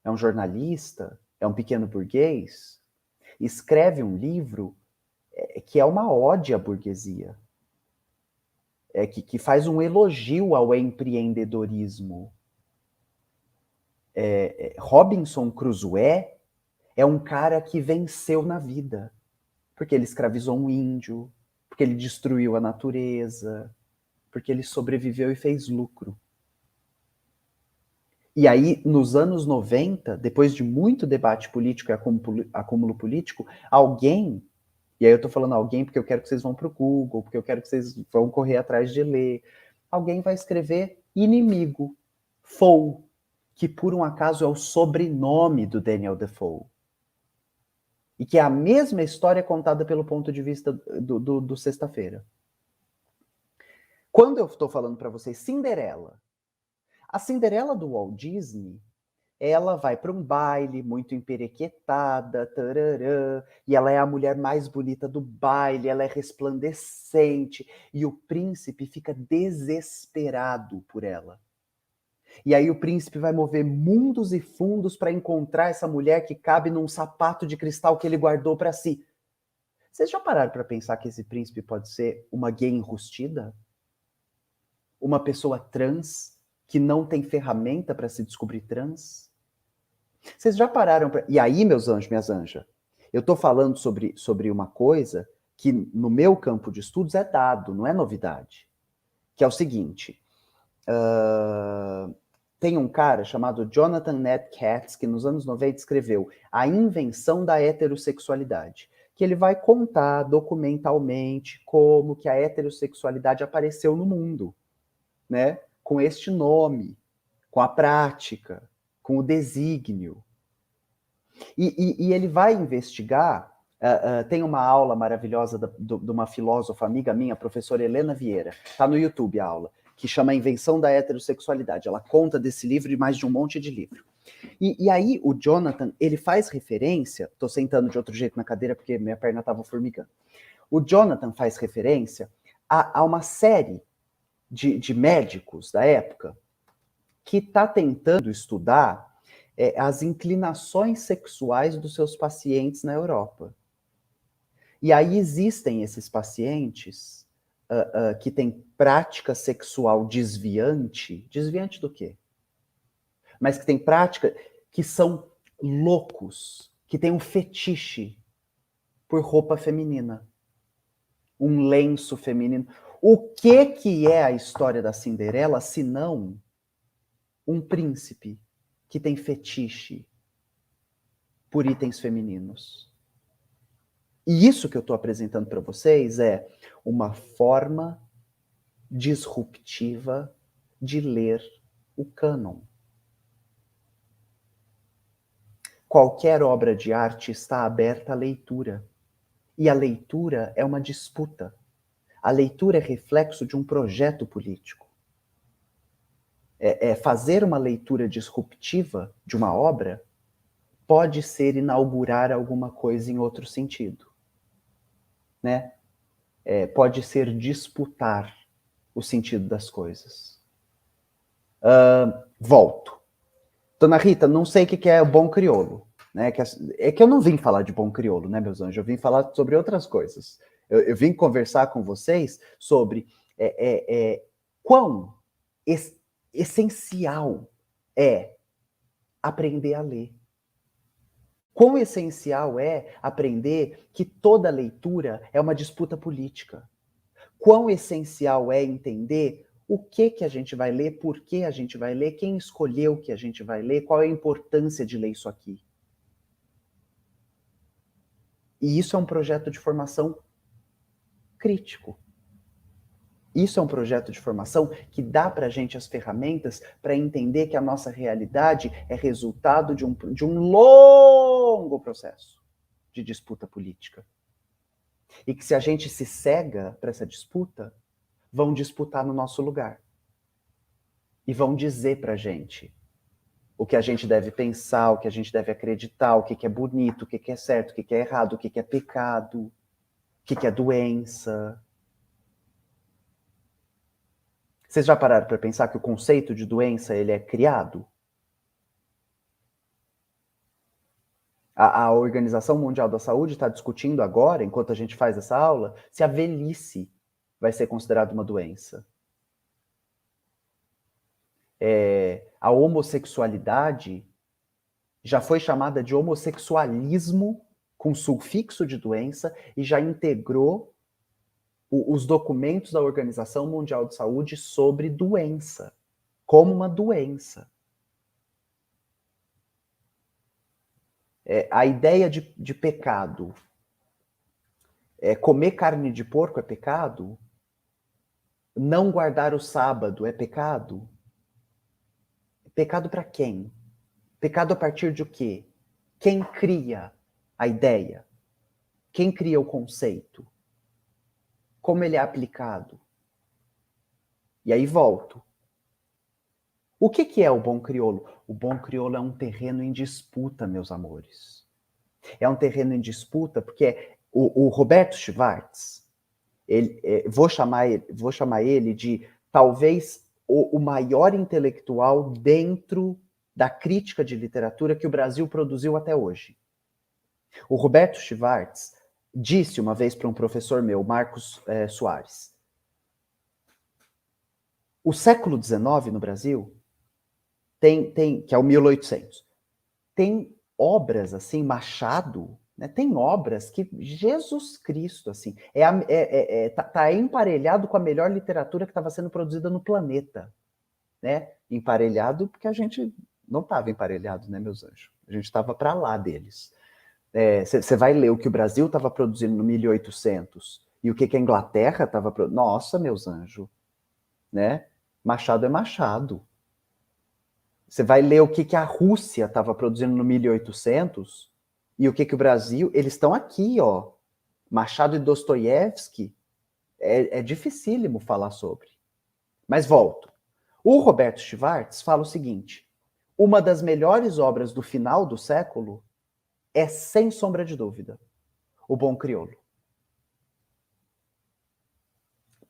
é um jornalista, é um pequeno burguês, escreve um livro que é uma ode à burguesia, que faz um elogio ao empreendedorismo. Robinson Crusoe é um cara que venceu na vida, porque ele escravizou um índio, porque ele destruiu a natureza, porque ele sobreviveu e fez lucro. E aí, nos anos 90, depois de muito debate político e acúmulo político, alguém, e aí eu tô falando alguém porque eu quero que vocês vão pro Google, porque eu quero que vocês vão correr atrás de ler, alguém vai escrever Inimigo, Foe, que por um acaso é o sobrenome do Daniel Defoe. E que é a mesma história contada pelo ponto de vista do Sexta-feira. Quando eu estou falando para vocês Cinderela, a Cinderela do Walt Disney, ela vai para um baile muito emperequetada, tararã, e ela é a mulher mais bonita do baile, ela é resplandecente, e o príncipe fica desesperado por ela. E aí o príncipe vai mover mundos e fundos para encontrar essa mulher que cabe num sapato de cristal que ele guardou para si. Vocês já pararam para pensar que esse príncipe pode ser uma gay enrustida? Uma pessoa trans que não tem ferramenta para se descobrir trans? Vocês já pararam para... E aí, meus anjos, minhas anjas, eu estou falando sobre uma coisa que no meu campo de estudos é dado, não é novidade. Que é o seguinte... Tem um cara chamado Jonathan Ned Katz, que nos anos 90 escreveu A Invenção da Heterossexualidade, que ele vai contar documentalmente como que a heterossexualidade apareceu no mundo, né? Com este nome, com a prática, com o desígnio. E ele vai investigar, tem uma aula maravilhosa de uma filósofa amiga minha, a professora Helena Vieira, está no YouTube a aula, que chama A Invenção da Heterossexualidade. Ela conta desse livro e mais de um monte de livro. E aí o Jonathan, ele faz referência, estou sentando de outro jeito na cadeira porque minha perna estava formigando. O Jonathan faz referência a uma série de médicos da época que está tentando estudar as inclinações sexuais dos seus pacientes na Europa. E aí existem esses pacientes que tem prática sexual desviante do quê? Mas que tem prática que são loucos, que tem um fetiche por roupa feminina, um lenço feminino. O que é a história da Cinderela, se não um príncipe que tem fetiche por itens femininos? E isso que eu estou apresentando para vocês é uma forma disruptiva de ler o cânon. Qualquer obra de arte está aberta à leitura. E a leitura é uma disputa. A leitura é reflexo de um projeto político. Fazer uma leitura disruptiva de uma obra pode ser inaugurar alguma coisa em outro sentido. Né? Pode ser disputar o sentido das coisas. Volto. Dona Rita, não sei o que é o bom crioulo. Né? É que eu não vim falar de bom crioulo, né, meus anjos? Eu vim falar sobre outras coisas. Eu vim conversar com vocês sobre quão essencial é aprender a ler. Quão essencial é aprender que toda leitura é uma disputa política. Quão essencial é entender o que a gente vai ler, por que a gente vai ler, quem escolheu que a gente vai ler, qual é a importância de ler isso aqui. E isso é um projeto de formação crítico. Isso é um projeto de formação que dá para a gente as ferramentas para entender que a nossa realidade é resultado de um longo processo de disputa política. E que se a gente se cega para essa disputa, vão disputar no nosso lugar. E vão dizer para a gente o que a gente deve pensar, o que a gente deve acreditar, o que é bonito, o que é certo, o que é errado, o que é pecado, o que é doença. Vocês já pararam para pensar que o conceito de doença ele é criado? A Organização Mundial da Saúde está discutindo agora, enquanto a gente faz essa aula, se a velhice vai ser considerada uma doença. A homossexualidade já foi chamada de homossexualismo com sufixo de doença e já integrou os documentos da Organização Mundial de Saúde sobre doença, como uma doença. A ideia de pecado, comer carne de porco é pecado? Não guardar o sábado é pecado? Pecado para quem? Pecado a partir de quê? Quem cria a ideia? Quem cria o conceito? Como ele é aplicado? E aí volto. O que é o bom crioulo? O bom crioulo é um terreno em disputa, meus amores. É um terreno em disputa porque o Roberto Schwartz, vou chamar ele de talvez o maior intelectual dentro da crítica de literatura que o Brasil produziu até hoje. O Roberto Schwartz disse uma vez para um professor meu, Marcos Soares, o século XIX no Brasil que é o 1800, tem obras assim, Machado, né, tem obras que, Jesus Cristo, assim, tá emparelhado com a melhor literatura que estava sendo produzida no planeta, né? Emparelhado porque a gente não estava emparelhado, né, meus anjos? A gente estava para lá deles. Você vai ler o que o Brasil estava produzindo no 1800 e o que a Inglaterra estava produzindo. Nossa, meus anjos, né? Machado é Machado. Você vai ler o que a Rússia estava produzindo no 1800 e o que o Brasil... Eles estão aqui, ó. Machado e Dostoiévski. É dificílimo falar sobre. Mas volto. O Roberto Schwartz fala o seguinte: uma das melhores obras do final do século é, sem sombra de dúvida, O Bom Crioulo.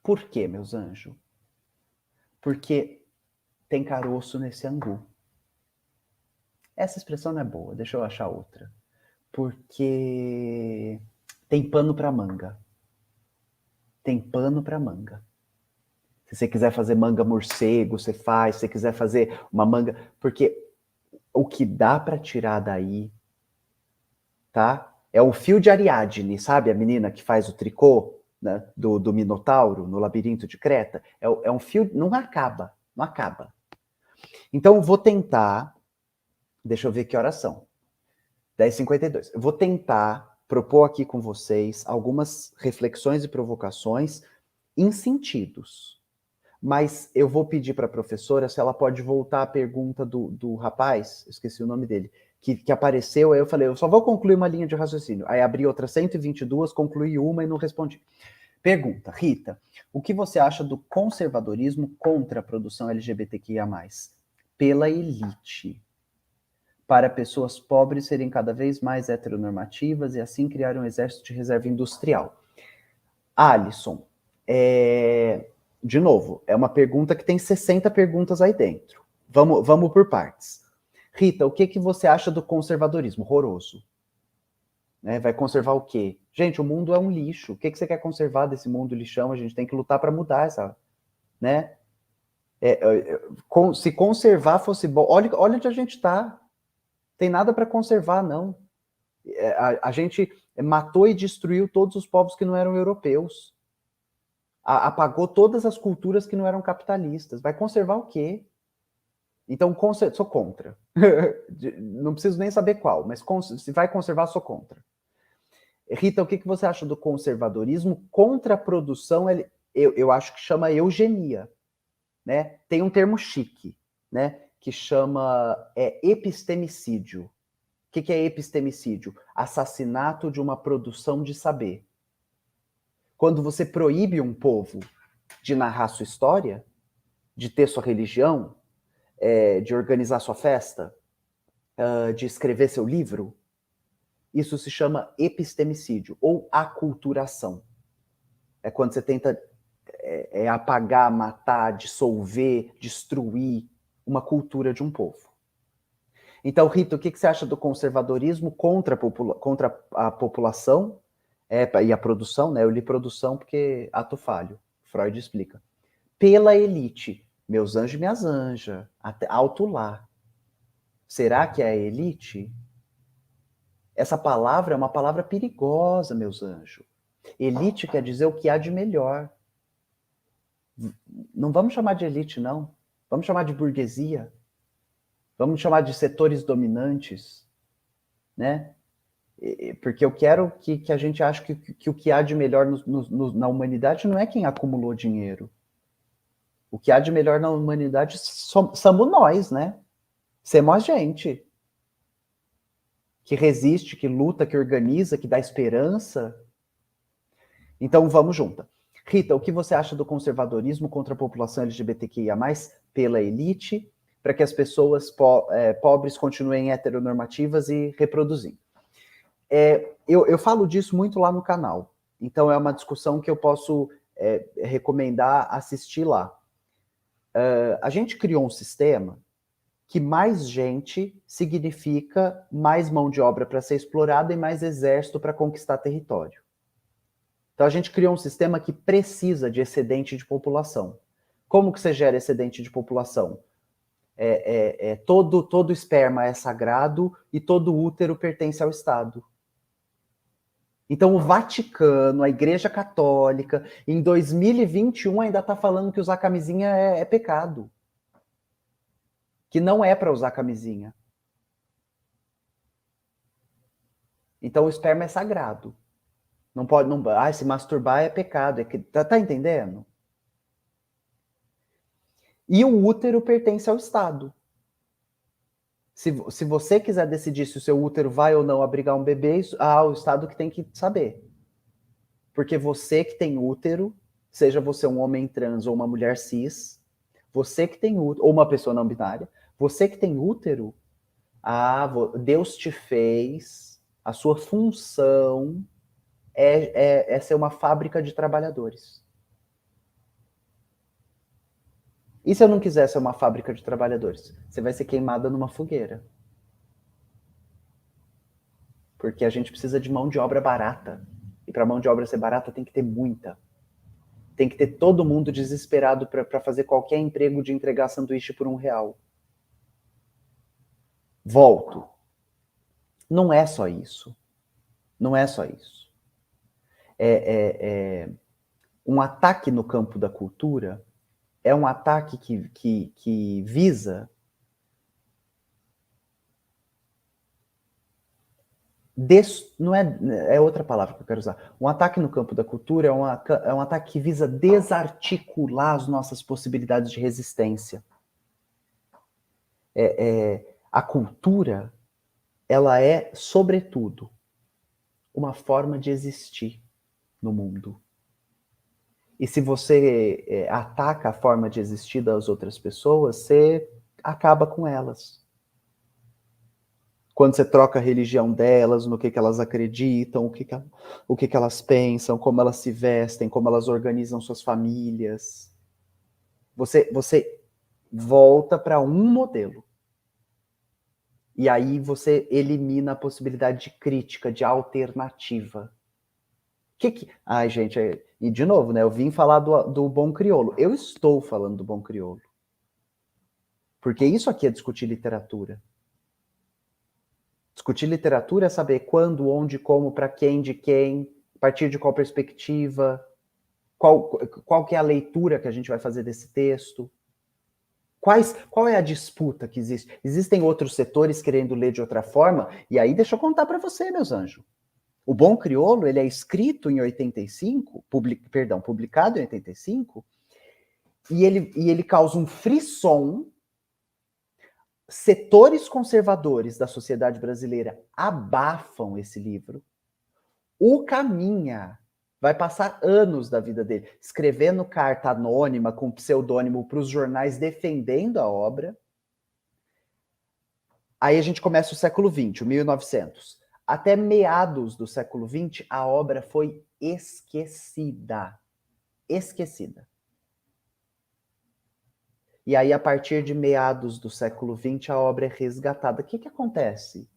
Por quê, meus anjos? Porque tem caroço nesse angu. Essa expressão não é boa, deixa eu achar outra. Porque tem pano para manga. Tem pano para manga. Se você quiser fazer manga morcego, você faz. Se você quiser fazer uma manga... Porque o que dá para tirar daí, tá? É o fio de Ariadne, sabe? A menina que faz o tricô, né, do Minotauro no labirinto de Creta. É um fio... Não acaba. Não acaba. Então, vou tentar... Deixa eu ver que horas são. 10h52. Eu vou tentar propor aqui com vocês algumas reflexões e provocações em sentidos. Mas eu vou pedir para a professora se ela pode voltar à pergunta do rapaz, esqueci o nome dele, que apareceu, aí eu falei, eu só vou concluir uma linha de raciocínio. Aí abri outras 122, concluí uma e não respondi. Pergunta, Rita, o que você acha do conservadorismo contra a produção LGBTQIA+, pela elite? Para pessoas pobres serem cada vez mais heteronormativas e assim criar um exército de reserva industrial. Alisson, de novo, é uma pergunta que tem 60 perguntas aí dentro. Vamos por partes. Rita, o que você acha do conservadorismo? Horroroso. Né? Vai conservar o quê? Gente, o mundo é um lixo. O que você quer conservar desse mundo lixão? A gente tem que lutar para mudar essa... Né? Se conservar fosse bom... Olha onde a gente está. Tem nada para conservar, não. A gente matou e destruiu todos os povos que não eram europeus. Apagou todas as culturas que não eram capitalistas. Vai conservar o quê? Então, sou contra. Não preciso nem saber qual, mas se vai conservar, sou contra. Rita, o que você acha do conservadorismo contra a produção? Eu acho que chama eugenia, né? Tem um termo chique, né? Que chama epistemicídio. O que é epistemicídio? Assassinato de uma produção de saber. Quando você proíbe um povo de narrar sua história, de ter sua religião, de organizar sua festa, de escrever seu livro, isso se chama epistemicídio ou aculturação. É quando você tenta apagar, matar, dissolver, destruir uma cultura de um povo. Então, Rita, o que você acha do conservadorismo contra a população e a produção, né? Eu li produção porque ato falho, Freud explica. Pela elite, meus anjos e minhas anjas, alto lá. Será que é a elite? Essa palavra é uma palavra perigosa, meus anjos. Elite quer dizer o que há de melhor. Não vamos chamar de elite, não. Vamos chamar de burguesia. Vamos chamar de setores dominantes, né? Porque eu quero que a gente ache que o que há de melhor na humanidade não é quem acumulou dinheiro. O que há de melhor na humanidade somos nós, né? Somos a gente. Que resiste, que luta, que organiza, que dá esperança. Então, vamos junto. Rita, o que você acha do conservadorismo contra a população LGBTQIA+, pela elite, para que as pessoas pobres continuem heteronormativas e reproduzindo? Eu falo disso muito lá no canal. Então, é uma discussão que eu posso recomendar assistir lá. A gente criou um sistema que mais gente significa mais mão de obra para ser explorada e mais exército para conquistar território. Então a gente criou um sistema que precisa de excedente de população. Como que você gera excedente de população? Todo esperma é sagrado e todo útero pertence ao Estado. Então o Vaticano, a Igreja Católica, em 2021 ainda está falando que usar camisinha é pecado. Que não é para usar camisinha. Então o esperma é sagrado. Não pode, se masturbar é pecado. Tá entendendo? E o útero pertence ao Estado. Se você quiser decidir se o seu útero vai ou não abrigar um bebê, o Estado que tem que saber. Porque você que tem útero, seja você um homem trans ou uma mulher cis, você que tem útero, ou uma pessoa não binária, você que tem útero, Deus te fez, a sua função é ser uma fábrica de trabalhadores. E se eu não quiser ser uma fábrica de trabalhadores? Você vai ser queimada numa fogueira. Porque a gente precisa de mão de obra barata. E para mão de obra ser barata tem que ter muita. Tem que ter todo mundo desesperado para fazer qualquer emprego de entregar sanduíche por R$1. Volto. Não é só isso. Não é só isso. Um ataque no campo da cultura é um ataque que visa não é outra palavra que eu quero usar. Um ataque no campo da cultura é um ataque que visa desarticular as nossas possibilidades de resistência. A cultura, ela é, sobretudo, uma forma de existir no mundo. E se você ataca a forma de existir das outras pessoas, você acaba com elas. Quando você troca a religião delas, no que elas acreditam, o que elas pensam, como elas se vestem, como elas organizam suas famílias. Você volta para um modelo. E aí você elimina a possibilidade de crítica, de alternativa. Ai, gente, e de novo, né? Eu vim falar do bom crioulo. Eu estou falando do bom crioulo. Porque isso aqui é discutir literatura. Discutir literatura é saber quando, onde, como, para quem, de quem, a partir de qual perspectiva, qual que é a leitura que a gente vai fazer desse texto. Qual é a disputa que existe? Existem outros setores querendo ler de outra forma? E aí deixa eu contar para você, meus anjos. O Bom Crioulo, ele é escrito em 85, publicado em 85, e ele causa um frisson. Setores conservadores da sociedade brasileira abafam esse livro. O Caminha vai passar anos da vida dele escrevendo carta anônima com pseudônimo para os jornais defendendo a obra. Aí a gente começa o século XX, o 1900. Até meados do século XX, a obra foi esquecida. Esquecida. E aí, a partir de meados do século XX, a obra é resgatada. O que acontece?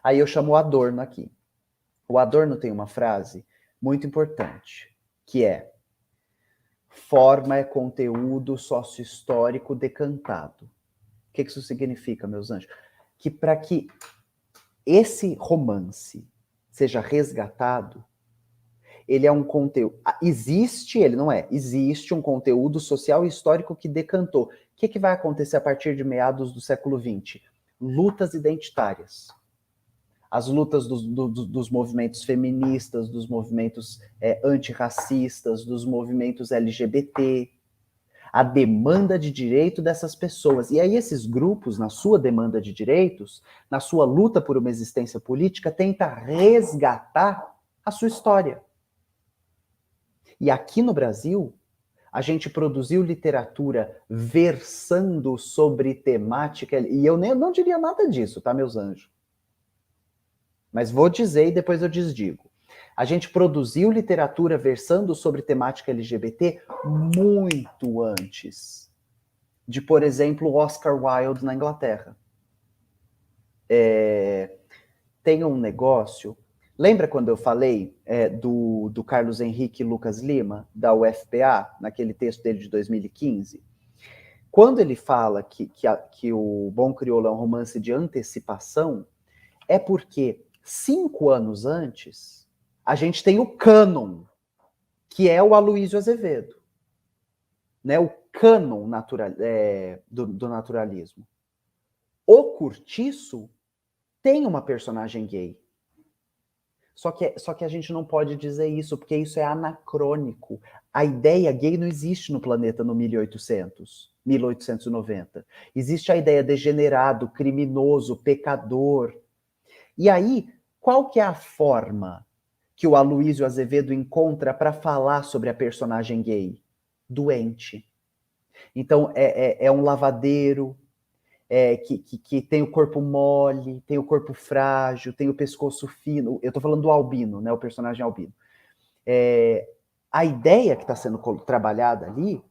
Aí eu chamo o Adorno aqui. O Adorno tem uma frase muito importante, que é: forma é conteúdo sócio-histórico decantado. O que isso significa, meus anjos? Que para que esse romance seja resgatado, ele é um conteúdo... Existe um conteúdo social e histórico que decantou. O que vai acontecer a partir de meados do século XX? Lutas identitárias. As lutas dos movimentos feministas, dos movimentos antirracistas, dos movimentos LGBT, a demanda de direito dessas pessoas. E aí esses grupos, na sua demanda de direitos, na sua luta por uma existência política, tenta resgatar a sua história. E aqui no Brasil, a gente produziu literatura versando sobre temática, e eu não diria nada disso, tá, meus anjos? Mas vou dizer e depois eu desdigo. A gente produziu literatura versando sobre temática LGBT muito antes de, por exemplo, Oscar Wilde na Inglaterra. Tem um negócio... Lembra quando eu falei do Carlos Henrique Lucas Lima, da UFPA, naquele texto dele de 2015? Quando ele fala que o Bom Crioulo é um romance de antecipação, é porque 5 anos antes, a gente tem o cânon, que é o Aloysio Azevedo, né? O cânon do naturalismo. O Curtiço tem uma personagem gay. Só que a gente não pode dizer isso, porque isso é anacrônico. A ideia gay não existe no planeta no 1890. Existe a ideia degenerado, criminoso, pecador. E aí, qual que é a forma que o Aloysio Azevedo encontra para falar sobre a personagem gay? Doente. Então, é um lavadeiro, que tem o corpo mole, tem o corpo frágil, tem o pescoço fino. Eu estou falando do Albino, né, o personagem Albino. A ideia que está sendo trabalhada ali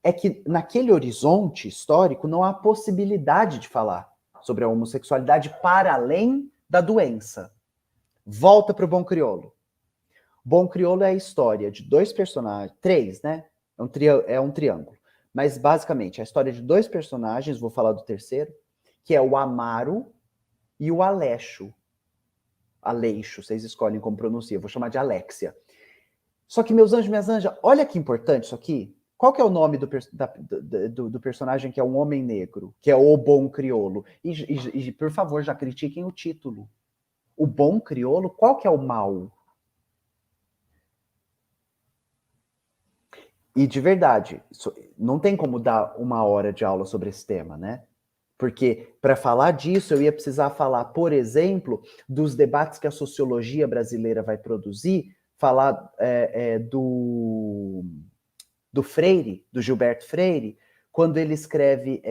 é que naquele horizonte histórico não há possibilidade de falar sobre a homossexualidade para além da doença. Volta para o Bom Crioulo. Bom Crioulo é a história de 2 personagens, 3, né? É um triângulo. Mas, basicamente, a história de 2 personagens, vou falar do terceiro, que é o Amaro e o Aleixo. Aleixo, vocês escolhem como pronuncia, eu vou chamar de Alexia. Só que, meus anjos e minhas anjas, olha que importante isso aqui. Qual que é o nome do personagem que é um homem negro, que é o Bom Crioulo? E, por favor, já critiquem o título. O Bom Crioulo, qual que é o mal? E de verdade, não tem como dar 1 hora de aula sobre esse tema, né? Porque para falar disso eu ia precisar falar, por exemplo, dos debates que a sociologia brasileira vai produzir, falar do Freire, do Gilberto Freire, quando ele escreve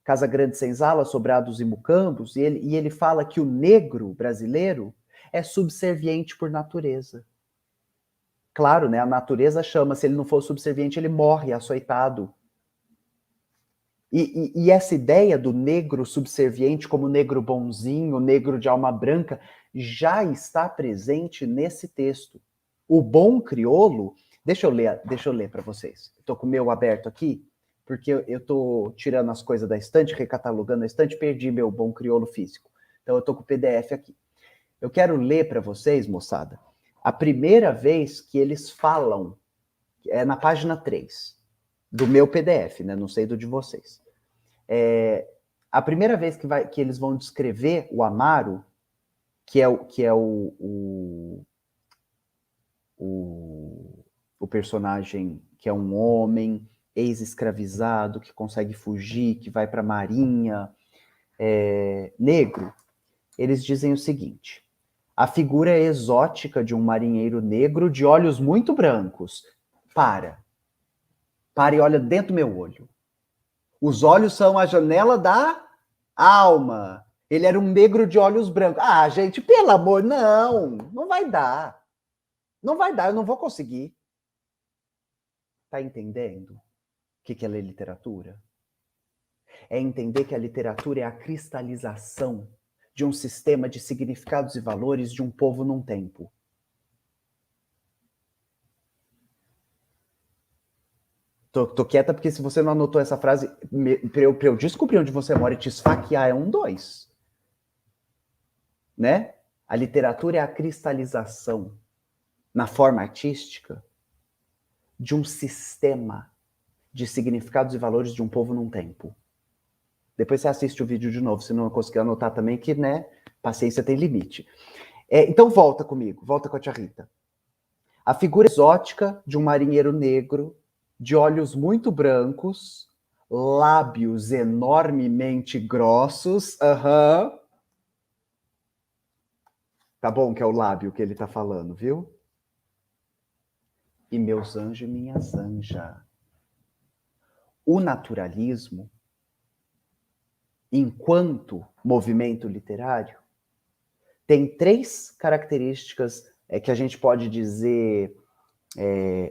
Casa Grande Senzala, Sobrados e Mucambos, e ele fala que o negro brasileiro é subserviente por natureza. Claro, né? A natureza chama, se ele não for subserviente, ele morre açoitado. E essa ideia do negro subserviente como negro bonzinho, negro de alma branca, já está presente nesse texto. O Bom Crioulo, deixa eu ler para vocês. Estou com o meu aberto aqui, porque eu estou tirando as coisas da estante, recatalogando a estante, perdi meu Bom Crioulo físico. Então eu estou com o PDF aqui. Eu quero ler para vocês, moçada, a primeira vez que eles falam, é na página 3, do meu PDF, né? Não sei do de vocês. A primeira vez que eles vão descrever o Amaro que é o personagem que é um homem ex-escravizado, que consegue fugir, que vai para a marinha, negro, eles dizem o seguinte: a figura é exótica de um marinheiro negro de olhos muito brancos. Para e olha dentro do meu olho. Os olhos são a janela da alma. Ele era um negro de olhos brancos. Ah, gente, pelo amor, não vai dar. Não vai dar, eu não vou conseguir. Tá entendendo o que é ler literatura? É entender que a literatura é a cristalização de um sistema de significados e valores de um povo num tempo. Tô quieta porque se você não anotou essa frase, para eu descobrir onde você mora e te esfaquear, é 1, 2. Né? A literatura é a cristalização, na forma artística, de um sistema de significados e valores de um povo num tempo. Depois você assiste o vídeo de novo, se não conseguir anotar também, que, né, paciência tem limite. Então volta comigo, volta com a tia Rita. A figura exótica de um marinheiro negro, de olhos muito brancos, lábios enormemente grossos, Tá bom que é o lábio que ele tá falando, viu? E meus anjos e minhas anjas. O naturalismo, enquanto movimento literário, tem 3 características que a gente pode dizer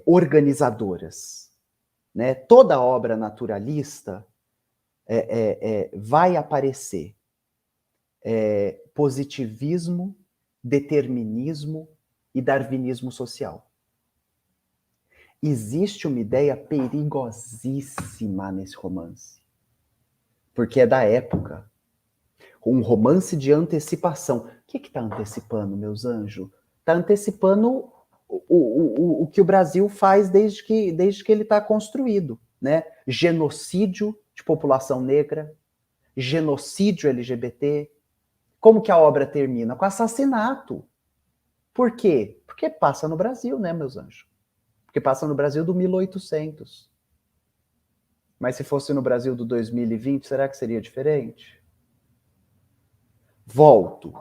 organizadoras. Né? Toda obra naturalista vai aparecer positivismo, determinismo e darwinismo social. Existe uma ideia perigosíssima nesse romance, porque é da época. Um romance de antecipação. O que está antecipando, meus anjos? Está antecipando o que o Brasil faz desde que ele está construído. Né? Genocídio de população negra, genocídio LGBT. Como que a obra termina? Com assassinato. Por quê? Porque passa no Brasil, né, meus anjos? Porque passa no Brasil do 1800. Mas se fosse no Brasil do 2020, será que seria diferente? Volto.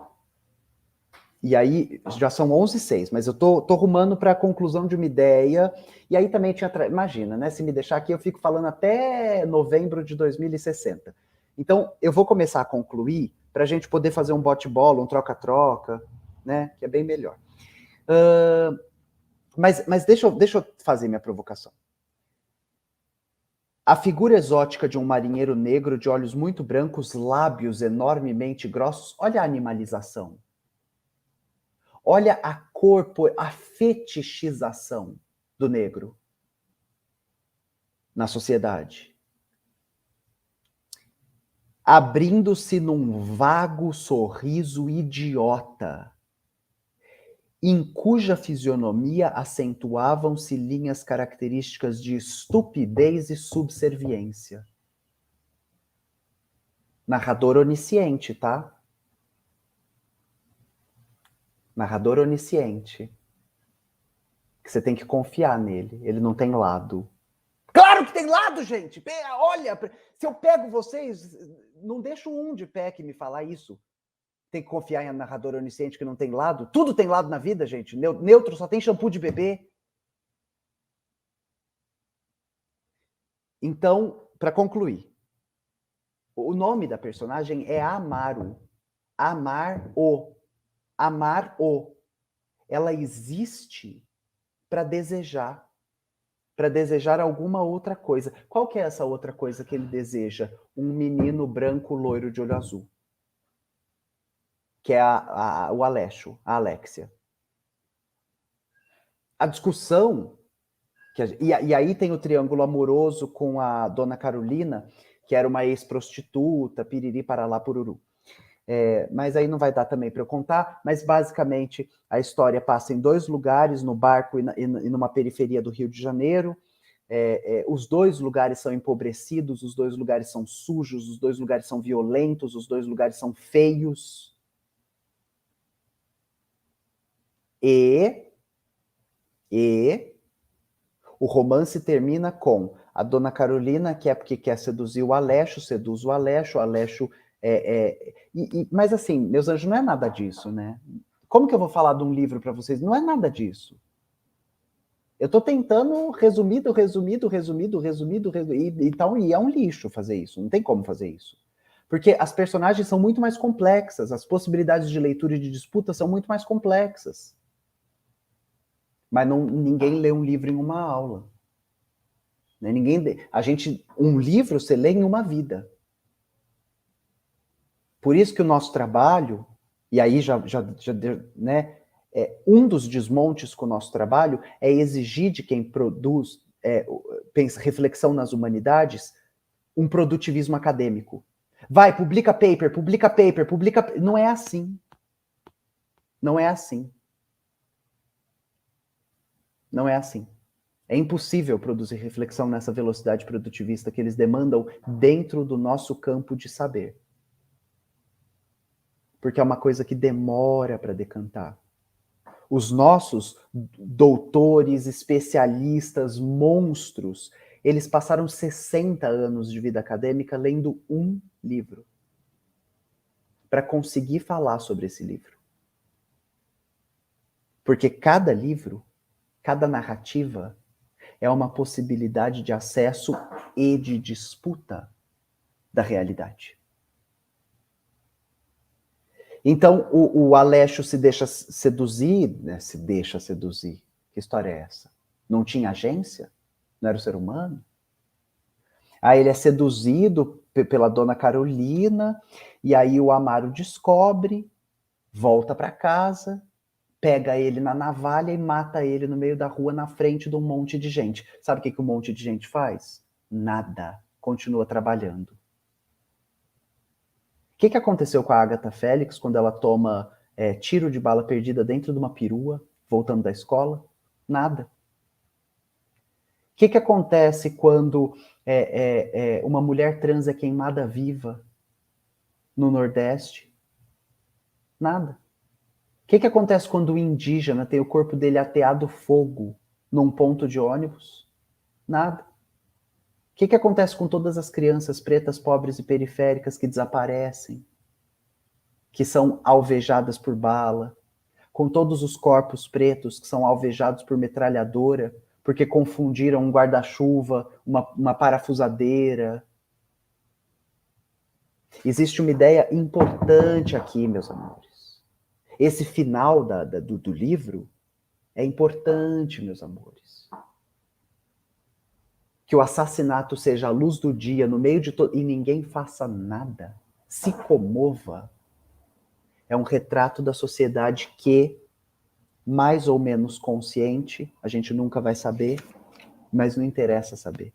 E aí, já são 11h06, mas eu tô rumando para a conclusão de uma ideia. E aí também tinha... Imagina, né? Se me deixar aqui, eu fico falando até novembro de 2060. Então, eu vou começar a concluir para a gente poder fazer um bate-bola, um troca-troca, né? Que é bem melhor. Mas deixa eu fazer minha provocação. A figura exótica de um marinheiro negro de olhos muito brancos, lábios enormemente grossos. Olha a animalização. Olha a fetichização do negro na sociedade. Abrindo-se num vago sorriso idiota, em cuja fisionomia acentuavam-se linhas características de estupidez e subserviência. Narrador onisciente, tá? Narrador onisciente. Que você tem que confiar nele. Ele não tem lado. Claro que tem lado, gente! Olha, se eu pego vocês, não deixo um de pé que me falar isso. Tem que confiar em narrador onisciente que não tem lado. Tudo tem lado na vida, gente. Neutro só tem shampoo de bebê. Então, para concluir, o nome da personagem é Amaro. Amar-o. Amar-o. Ela existe para desejar alguma outra coisa. Qual que é essa outra coisa que ele deseja? Um menino branco loiro de olho azul. Que é o Alexio, a Alexia. A discussão... E aí tem o triângulo amoroso com a dona Carolina, que era uma ex-prostituta, piriri, paralá, pururu. Mas aí não vai dar também para eu contar, mas basicamente a história passa em 2 lugares, no barco e numa periferia do Rio de Janeiro. Os 2 lugares são empobrecidos, os 2 lugares são sujos, os 2 lugares são violentos, os 2 lugares são feios. E o romance termina com a Dona Carolina, que é porque quer seduzir o Aleixo, seduz o Aleixo mas assim, meus anjos, não é nada disso, né? Como que eu vou falar de um livro para vocês? Não é nada disso. Eu estou tentando resumido, e é um lixo fazer isso, não tem como fazer isso. Porque as personagens são muito mais complexas, as possibilidades de leitura e de disputa são muito mais complexas. Mas ninguém lê um livro em uma aula. Né? Um livro você lê em uma vida. Por isso que o nosso trabalho, e aí né, um dos desmontes com o nosso trabalho é exigir de quem produz, pensa reflexão nas humanidades, um produtivismo acadêmico. Vai, publica paper. Não é assim. Não é assim. Não é assim. É impossível produzir reflexão nessa velocidade produtivista que eles demandam dentro do nosso campo de saber. Porque é uma coisa que demora para decantar. Os nossos doutores, especialistas, monstros, eles passaram 60 anos de vida acadêmica lendo um livro para conseguir falar sobre esse livro. Porque cada livro, cada narrativa, é uma possibilidade de acesso e de disputa da realidade. Então, o Aleixo se deixa seduzir, né? Se deixa seduzir. Que história é essa? Não tinha agência? Não era o ser humano? Aí ele é seduzido pela Dona Carolina, e aí o Amaro descobre, volta para casa, pega ele na navalha e mata ele no meio da rua, na frente de um monte de gente. Sabe o que um monte de gente faz? Nada. Continua trabalhando. O que aconteceu com a Agatha Félix quando ela toma tiro de bala perdida dentro de uma perua, voltando da escola? Nada. O que acontece quando uma mulher trans é queimada viva no Nordeste? Nada. O que acontece quando o indígena tem o corpo dele ateado fogo num ponto de ônibus? Nada. O que acontece com todas as crianças pretas, pobres e periféricas que desaparecem, que são alvejadas por bala? Com todos os corpos pretos que são alvejados por metralhadora, porque confundiram um guarda-chuva, uma parafusadeira? Existe uma ideia importante aqui, meus amores. Esse final do livro é importante, meus amores. Que o assassinato seja a luz do dia, no meio de todo... E ninguém faça nada. Se comova. É um retrato da sociedade que, mais ou menos consciente, a gente nunca vai saber, mas não interessa saber.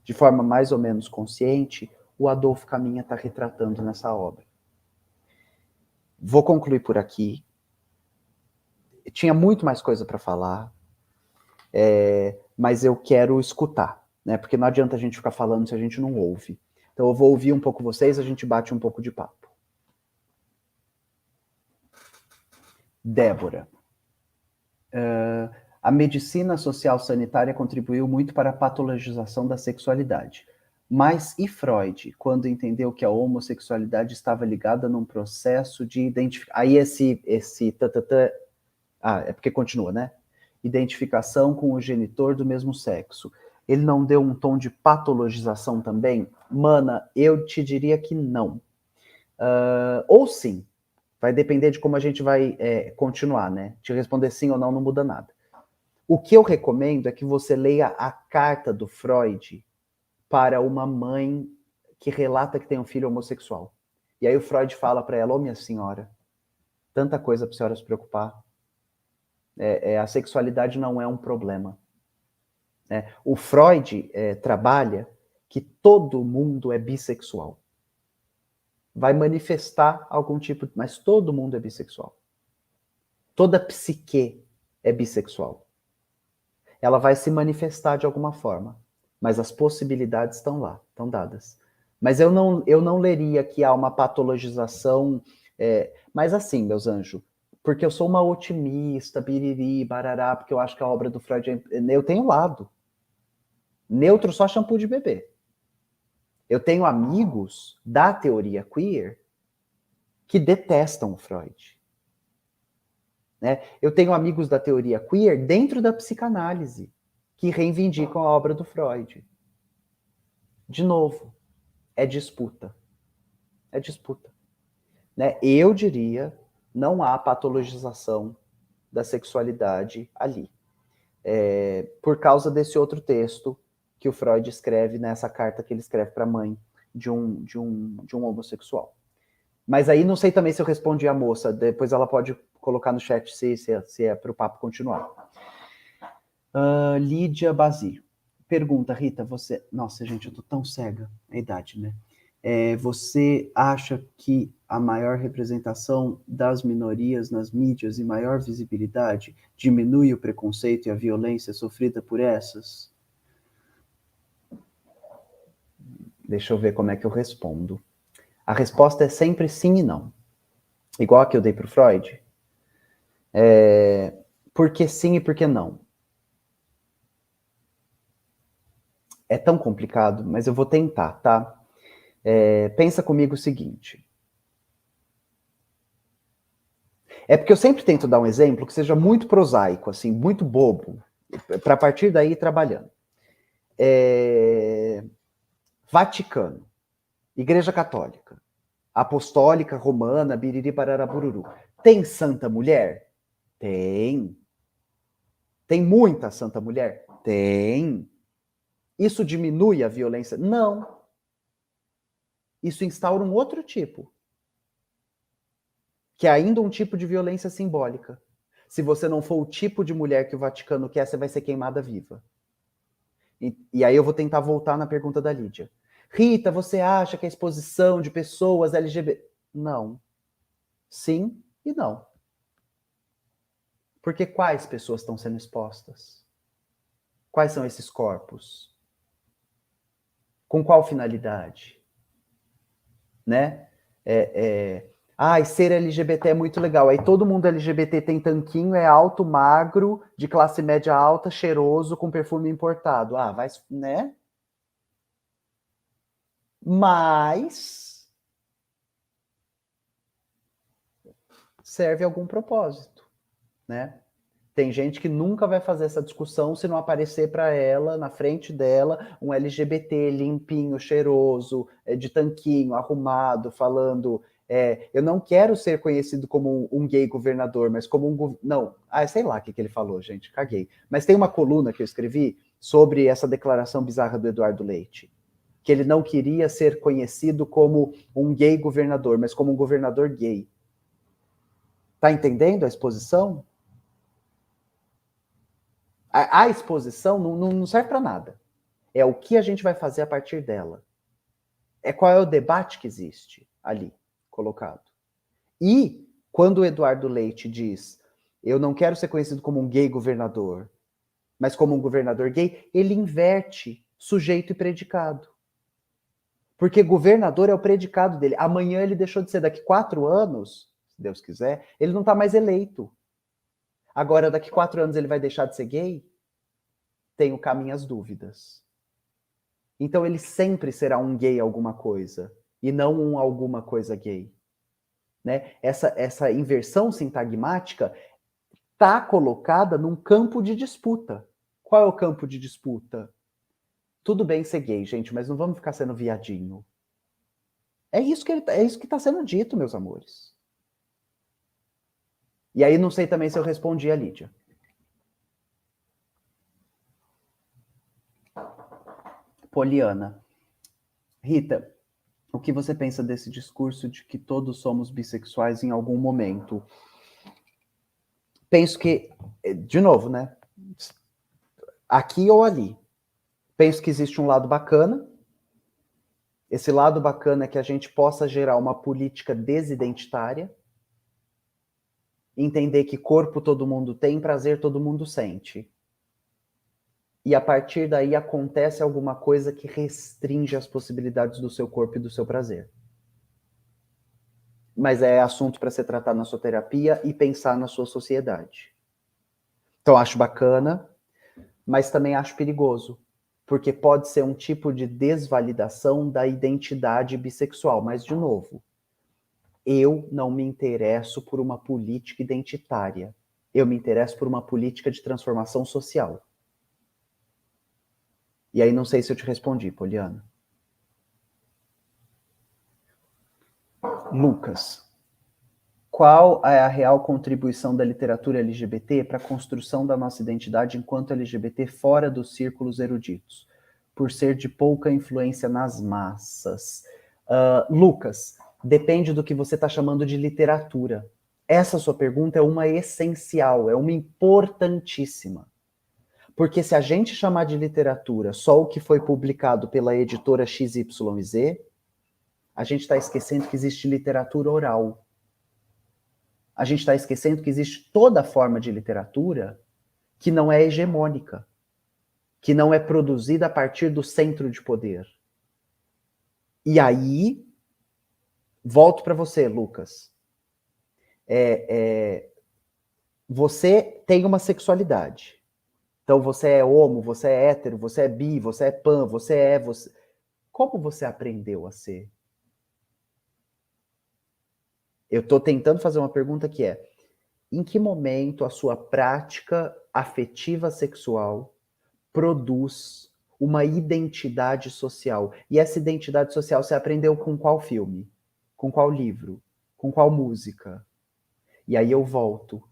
De forma mais ou menos consciente, o Adolfo Caminha está retratando nessa obra. Vou concluir por aqui. Tinha muito mais coisa para falar, mas eu quero escutar. Né? Porque não adianta a gente ficar falando se a gente não ouve. Então eu vou ouvir um pouco vocês, a gente bate um pouco de papo. Débora. A medicina social sanitária contribuiu muito para a patologização da sexualidade. Mas e Freud, quando entendeu que a homossexualidade estava ligada num processo de identificação... Aí esse é porque continua, né? Identificação com o genitor do mesmo sexo. Ele não deu um tom de patologização também? Mana, eu te diria que não. Ou sim. Vai depender de como a gente vai continuar, né? Te responder sim ou não muda nada. O que eu recomendo é que você leia a carta do Freud para uma mãe que relata que tem um filho homossexual. E aí o Freud fala para ela: minha senhora, tanta coisa para a senhora se preocupar. A sexualidade não é um problema. O Freud trabalha que todo mundo é bissexual. Vai manifestar algum tipo, mas todo mundo é bissexual. Toda psique é bissexual. Ela vai se manifestar de alguma forma, mas as possibilidades estão lá, estão dadas. Mas eu não leria que há uma patologização, mas assim, meus anjos, porque eu sou uma otimista, biriri, barará, porque eu acho que a obra do Freud eu tenho lado. Neutro só shampoo de bebê. Eu tenho amigos da teoria queer que detestam o Freud. Né? Eu tenho amigos da teoria queer dentro da psicanálise que reivindicam a obra do Freud. De novo, é disputa. É disputa. Né? Eu diria, não há patologização da sexualidade ali. Por causa desse outro texto que o Freud escreve nessa carta que ele escreve para a mãe de um homossexual. Mas aí não sei também se eu respondi a moça, depois ela pode colocar no chat se é para o papo continuar. Lídia Basílio. Pergunta, Rita, você... Nossa, gente, eu tô tão cega. É a idade, né? Você acha que a maior representação das minorias nas mídias e maior visibilidade diminui o preconceito e a violência sofrida por essas? Deixa eu ver como é que eu respondo. A resposta é sempre sim e não. Igual a que eu dei para o Freud. Por que sim e por que não? É tão complicado, mas eu vou tentar, tá? Pensa comigo o seguinte. É porque eu sempre tento dar um exemplo que seja muito prosaico, assim, muito bobo, para partir daí ir trabalhando. Vaticano, Igreja Católica, Apostólica, Romana, Biriri, Parará, Bururu. Tem santa mulher? Tem. Tem muita santa mulher? Tem. Isso diminui a violência? Não. Isso instaura um outro tipo, que é ainda um tipo de violência simbólica. Se você não for o tipo de mulher que o Vaticano quer, você vai ser queimada viva. E aí eu vou tentar voltar na pergunta da Lídia. Rita, você acha que a exposição de pessoas LGBT... Não. Sim e não. Porque quais pessoas estão sendo expostas? Quais são esses corpos? Com qual finalidade? Né? Ser LGBT é muito legal. Aí todo mundo LGBT tem tanquinho, é alto, magro, de classe média alta, cheiroso, com perfume importado. Vai, né? Mas serve a algum propósito, né? Tem gente que nunca vai fazer essa discussão se não aparecer para ela, na frente dela, um LGBT limpinho, cheiroso, de tanquinho, arrumado, falando... eu não quero ser conhecido como um gay governador, mas como um... Não, sei lá o que ele falou, gente, caguei. Mas tem uma coluna que eu escrevi sobre essa declaração bizarra do Eduardo Leite, que ele não queria ser conhecido como um gay governador, mas como um governador gay. Tá entendendo a exposição? A exposição não serve para nada. É o que a gente vai fazer a partir dela. Qual é o debate que existe ali, colocado. E, quando o Eduardo Leite diz, eu não quero ser conhecido como um gay governador, mas como um governador gay, ele inverte sujeito e predicado. Porque governador é o predicado dele. Amanhã ele deixou de ser. Daqui 4 anos, se Deus quiser, ele não está mais eleito. Agora, daqui 4 anos ele vai deixar de ser gay? Tenho cá minhas dúvidas. Então ele sempre será um gay alguma coisa, e não um alguma coisa gay. Né? Essa inversão sintagmática está colocada num campo de disputa. Qual é o campo de disputa? Tudo bem ser gay, gente, mas não vamos ficar sendo viadinho. É isso que está sendo dito, meus amores. E aí não sei também se eu respondi a Lídia. Poliana. Rita, o que você pensa desse discurso de que todos somos bissexuais em algum momento? Penso que, de novo, né? Aqui ou ali. Penso que existe um lado bacana. Esse lado bacana é que a gente possa gerar uma política desidentitária. Entender que corpo todo mundo tem, prazer todo mundo sente. E a partir daí acontece alguma coisa que restringe as possibilidades do seu corpo e do seu prazer. mas é assunto para ser tratado na sua terapia e pensar na sua sociedade. Então, acho bacana, mas também acho perigoso, porque pode ser um tipo de desvalidação da identidade bissexual. Mas, de novo, eu não me interesso por uma política identitária. Eu me interesso por uma política de transformação social. E aí não sei se eu te respondi, Poliana. Lucas, qual é a real contribuição da literatura LGBT para a construção da nossa identidade enquanto LGBT fora dos círculos eruditos, por ser de pouca influência nas massas? Lucas, depende do que você está chamando de literatura. Essa sua pergunta é uma essencial, é uma importantíssima. Porque se a gente chamar de literatura só o que foi publicado pela editora XYZ, a gente está esquecendo que existe literatura oral. A gente está esquecendo que existe toda forma de literatura que não é hegemônica, que não é produzida a partir do centro de poder. E aí, volto para você, Lucas. Você tem uma sexualidade. Então você é homo, você é hétero, você é bi, você é pan, você é... Como você aprendeu a ser? Eu estou tentando fazer uma pergunta que é: em que momento a sua prática afetiva sexual produz uma identidade social? E essa identidade social você aprendeu com qual filme? Com qual livro? Com qual música? E aí eu volto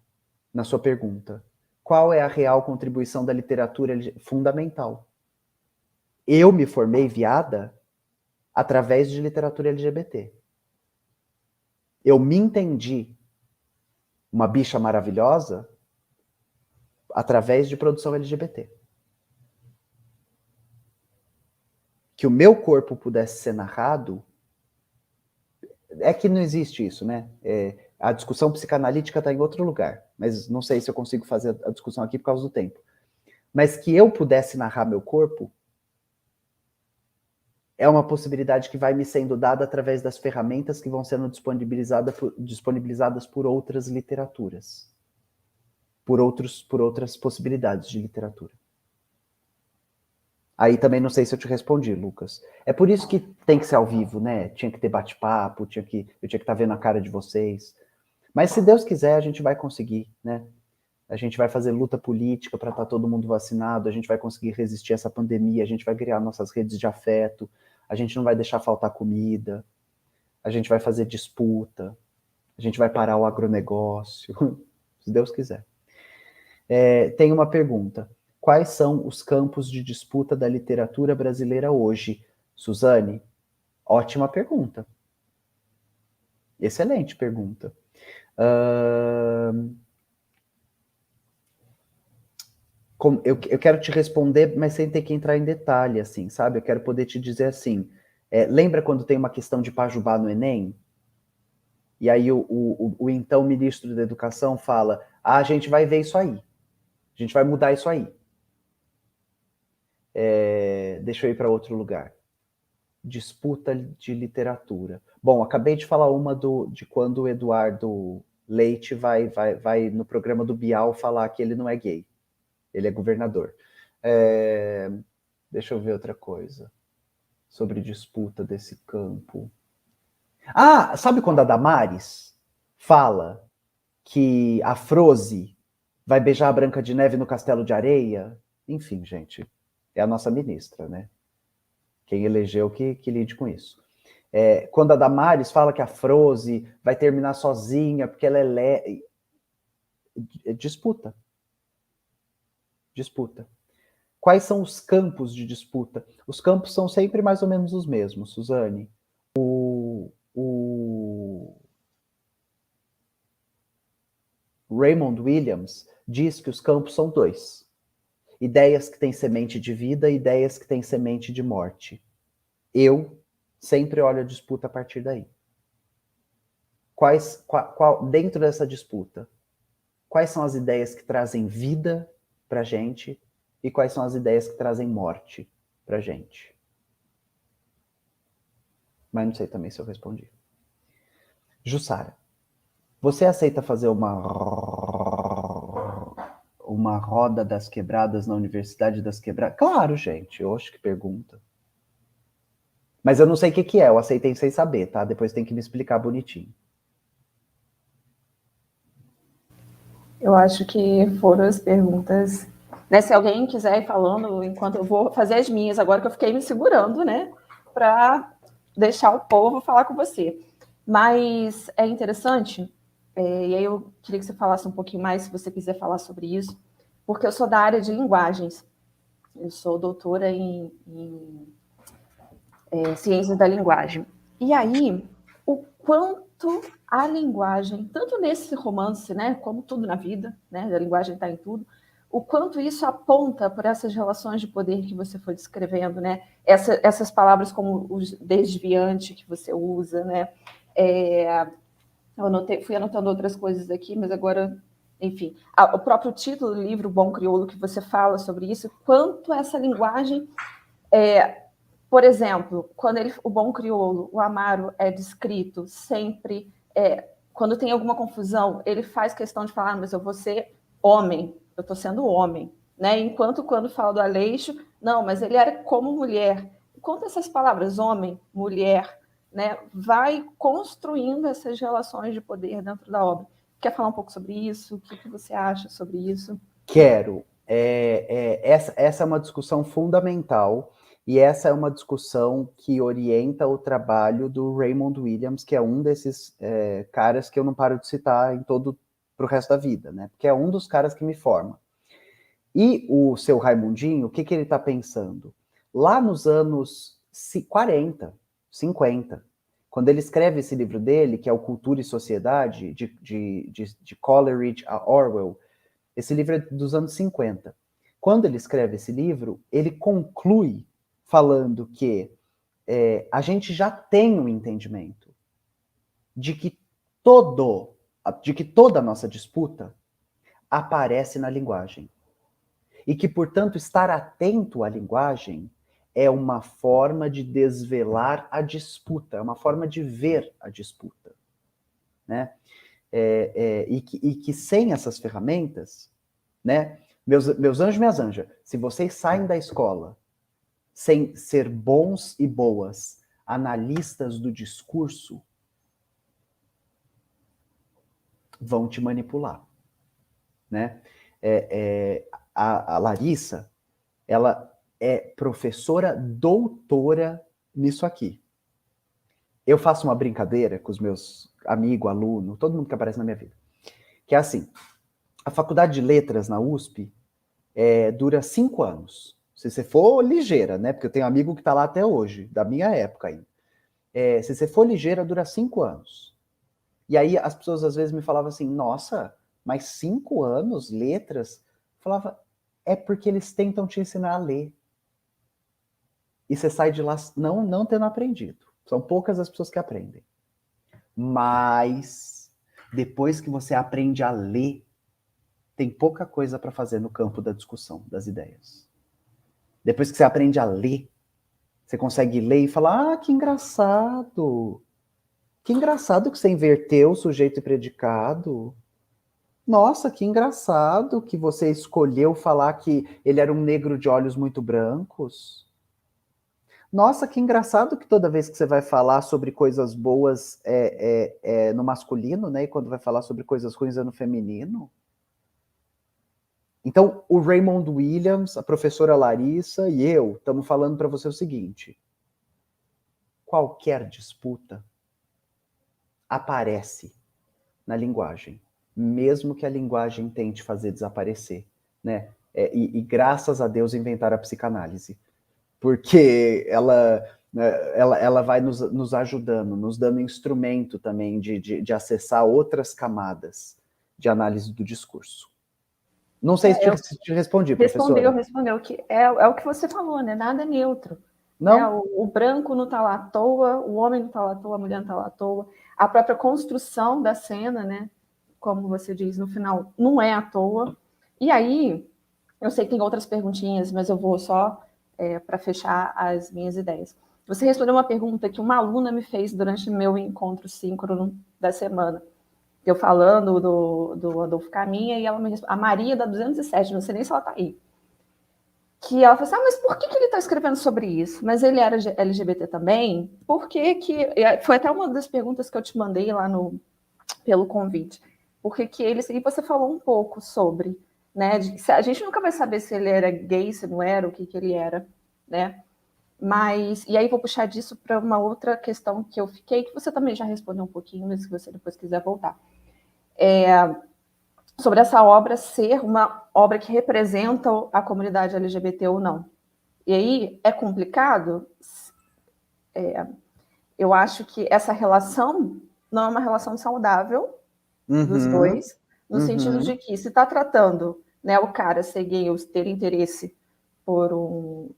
na sua pergunta. Qual é a real contribuição da literatura fundamental? Eu me formei viada através de literatura LGBT. Eu me entendi uma bicha maravilhosa através de produção LGBT. Que o meu corpo pudesse ser narrado, é que não existe isso, né? A discussão psicanalítica está em outro lugar, mas não sei se eu consigo fazer a discussão aqui por causa do tempo. Mas que eu pudesse narrar meu corpo é uma possibilidade que vai me sendo dada através das ferramentas que vão sendo disponibilizadas por outras literaturas, por outras possibilidades de literatura. Aí também não sei se eu te respondi, Lucas. É por isso que tem que ser ao vivo, né? Tinha que ter bate-papo, eu tinha que estar vendo a cara de vocês. Mas se Deus quiser, a gente vai conseguir, né? A gente vai fazer luta política para estar todo mundo vacinado, a gente vai conseguir resistir a essa pandemia, a gente vai criar nossas redes de afeto, a gente não vai deixar faltar comida, a gente vai fazer disputa, a gente vai parar o agronegócio, se Deus quiser. Tem uma pergunta. Quais são os campos de disputa da literatura brasileira hoje? Suzane, ótima pergunta. Excelente pergunta. Eu quero te responder, mas sem ter que entrar em detalhe, assim, sabe? Eu quero poder te dizer assim, lembra quando tem uma questão de Pajubá no Enem? E aí o então ministro da Educação fala, a gente vai ver isso aí, a gente vai mudar isso aí. Deixa eu ir para outro lugar. Disputa de literatura. Bom, acabei de falar uma de quando o Eduardo Leite vai no programa do Bial falar que ele não é gay. Ele é governador. Deixa eu ver outra coisa. Sobre disputa desse campo. Ah, sabe quando a Damares fala que a Froze vai beijar a Branca de Neve no Castelo de Areia? Enfim, gente, é a nossa ministra, né? Quem elegeu que lide com isso. Quando a Damares fala que a Froze vai terminar sozinha porque ela é disputa. Disputa. Quais são os campos de disputa? Os campos são sempre mais ou menos os mesmos, Suzane. O Raymond Williams diz que os campos são dois. Ideias que têm semente de vida e ideias que têm semente de morte. Eu sempre olho a disputa a partir daí. Dentro dessa disputa, quais são as ideias que trazem vida para a gente e quais são as ideias que trazem morte para a gente? Mas não sei também se eu respondi. Jussara, você aceita fazer uma roda das quebradas na Universidade das Quebradas? Claro, gente, eu acho que pergunta. Mas eu não sei o que é, eu aceitei sem saber, tá? Depois tem que me explicar bonitinho. Eu acho que foram as perguntas. Né, se alguém quiser ir falando, enquanto eu vou fazer as minhas, agora que eu fiquei me segurando, né? Para deixar o povo falar com você. Mas é interessante, e aí eu queria que você falasse um pouquinho mais, se você quiser falar sobre isso, porque eu sou da área de linguagens. Eu sou doutora em ciências da linguagem. E aí, o quanto a linguagem, tanto nesse romance, né, como tudo na vida, né, a linguagem está em tudo, o quanto isso aponta por essas relações de poder que você foi descrevendo, né, essas palavras como o desviante que você usa, né, fui anotando outras coisas aqui, mas agora, enfim, o próprio título do livro, Bom Crioulo, que você fala sobre isso, quanto essa linguagem por exemplo, quando o bom crioulo, o Amaro, é descrito sempre, quando tem alguma confusão, ele faz questão de falar, mas eu vou ser homem, eu estou sendo homem. Né? Enquanto quando fala do Aleixo, não, mas ele era como mulher. Enquanto essas palavras, homem, mulher, né, vai construindo essas relações de poder dentro da obra. Quer falar um pouco sobre isso? O que você acha sobre isso? Quero. Essa é uma discussão fundamental. E essa é uma discussão que orienta o trabalho do Raymond Williams, que é um desses caras que eu não paro de citar para o resto da vida, né? Porque é um dos caras que me forma. E o seu Raimundinho, o que ele está pensando? Lá nos anos 40, 50, quando ele escreve esse livro dele, que é o Cultura e Sociedade, de Coleridge a Orwell, esse livro é dos anos 50. Quando ele escreve esse livro, ele conclui falando que a gente já tem um entendimento de que toda a nossa disputa aparece na linguagem. E que, portanto, estar atento à linguagem é uma forma de desvelar a disputa, é uma forma de ver a disputa. Né? E que sem essas ferramentas, né? Meus anjos e minhas anjas, se vocês saem da escola sem ser bons e boas analistas do discurso, vão te manipular. Né? A Larissa, ela é professora doutora nisso aqui. Eu faço uma brincadeira com os meus amigos, alunos, todo mundo que aparece na minha vida, que é assim, a faculdade de letras na USP dura 5 anos. Se você for ligeira, né? Porque eu tenho um amigo que está lá até hoje, da minha época ainda. Se você for ligeira, dura 5 anos. E aí as pessoas às vezes me falavam assim, nossa, mas 5 anos, letras? Eu falava, é porque eles tentam te ensinar a ler. E você sai de lá não tendo aprendido. São poucas as pessoas que aprendem. Mas depois que você aprende a ler, tem pouca coisa para fazer no campo da discussão, das ideias. Depois que você aprende a ler, você consegue ler e falar, que engraçado. Que engraçado que você inverteu o sujeito e predicado. Nossa, que engraçado que você escolheu falar que ele era um negro de olhos muito brancos. Nossa, que engraçado que toda vez que você vai falar sobre coisas boas é no masculino, né? E quando vai falar sobre coisas ruins é no feminino. Então, o Raymond Williams, a professora Larissa e eu estamos falando para você o seguinte. Qualquer disputa aparece na linguagem, mesmo que a linguagem tente fazer desaparecer, né? E graças a Deus inventaram a psicanálise, porque ela vai nos ajudando, nos dando instrumento também de acessar outras camadas de análise do discurso. Não sei se te respondi, professora. Respondeu, que é o que você falou, né? Nada é neutro. Não? Né? O branco não está lá à toa, o homem não está lá à toa, a mulher não está lá à toa. A própria construção da cena, né? Como você diz, no final, não é à toa. E aí, eu sei que tem outras perguntinhas, mas eu vou só para fechar as minhas ideias. Você respondeu uma pergunta que uma aluna me fez durante meu encontro síncrono da semana. Eu falando do Adolfo Caminha, e ela me respondeu, a Maria da 207, não sei nem se ela está aí. Que ela falou assim, mas por que ele está escrevendo sobre isso? Mas ele era LGBT também? Por que que... Foi até uma das perguntas que eu te mandei lá pelo convite. Por que que ele... E você falou um pouco sobre, né? A gente nunca vai saber se ele era gay, se não era, o que ele era, né? Mas... E aí vou puxar disso para uma outra questão que eu fiquei, que você também já respondeu um pouquinho, mas se você depois quiser voltar. Sobre essa obra ser uma obra que representa a comunidade LGBT ou não. E aí é complicado. Eu acho que essa relação não é uma relação saudável dos dois, no sentido de que se está tratando, né, o cara ser gay ou ter interesse por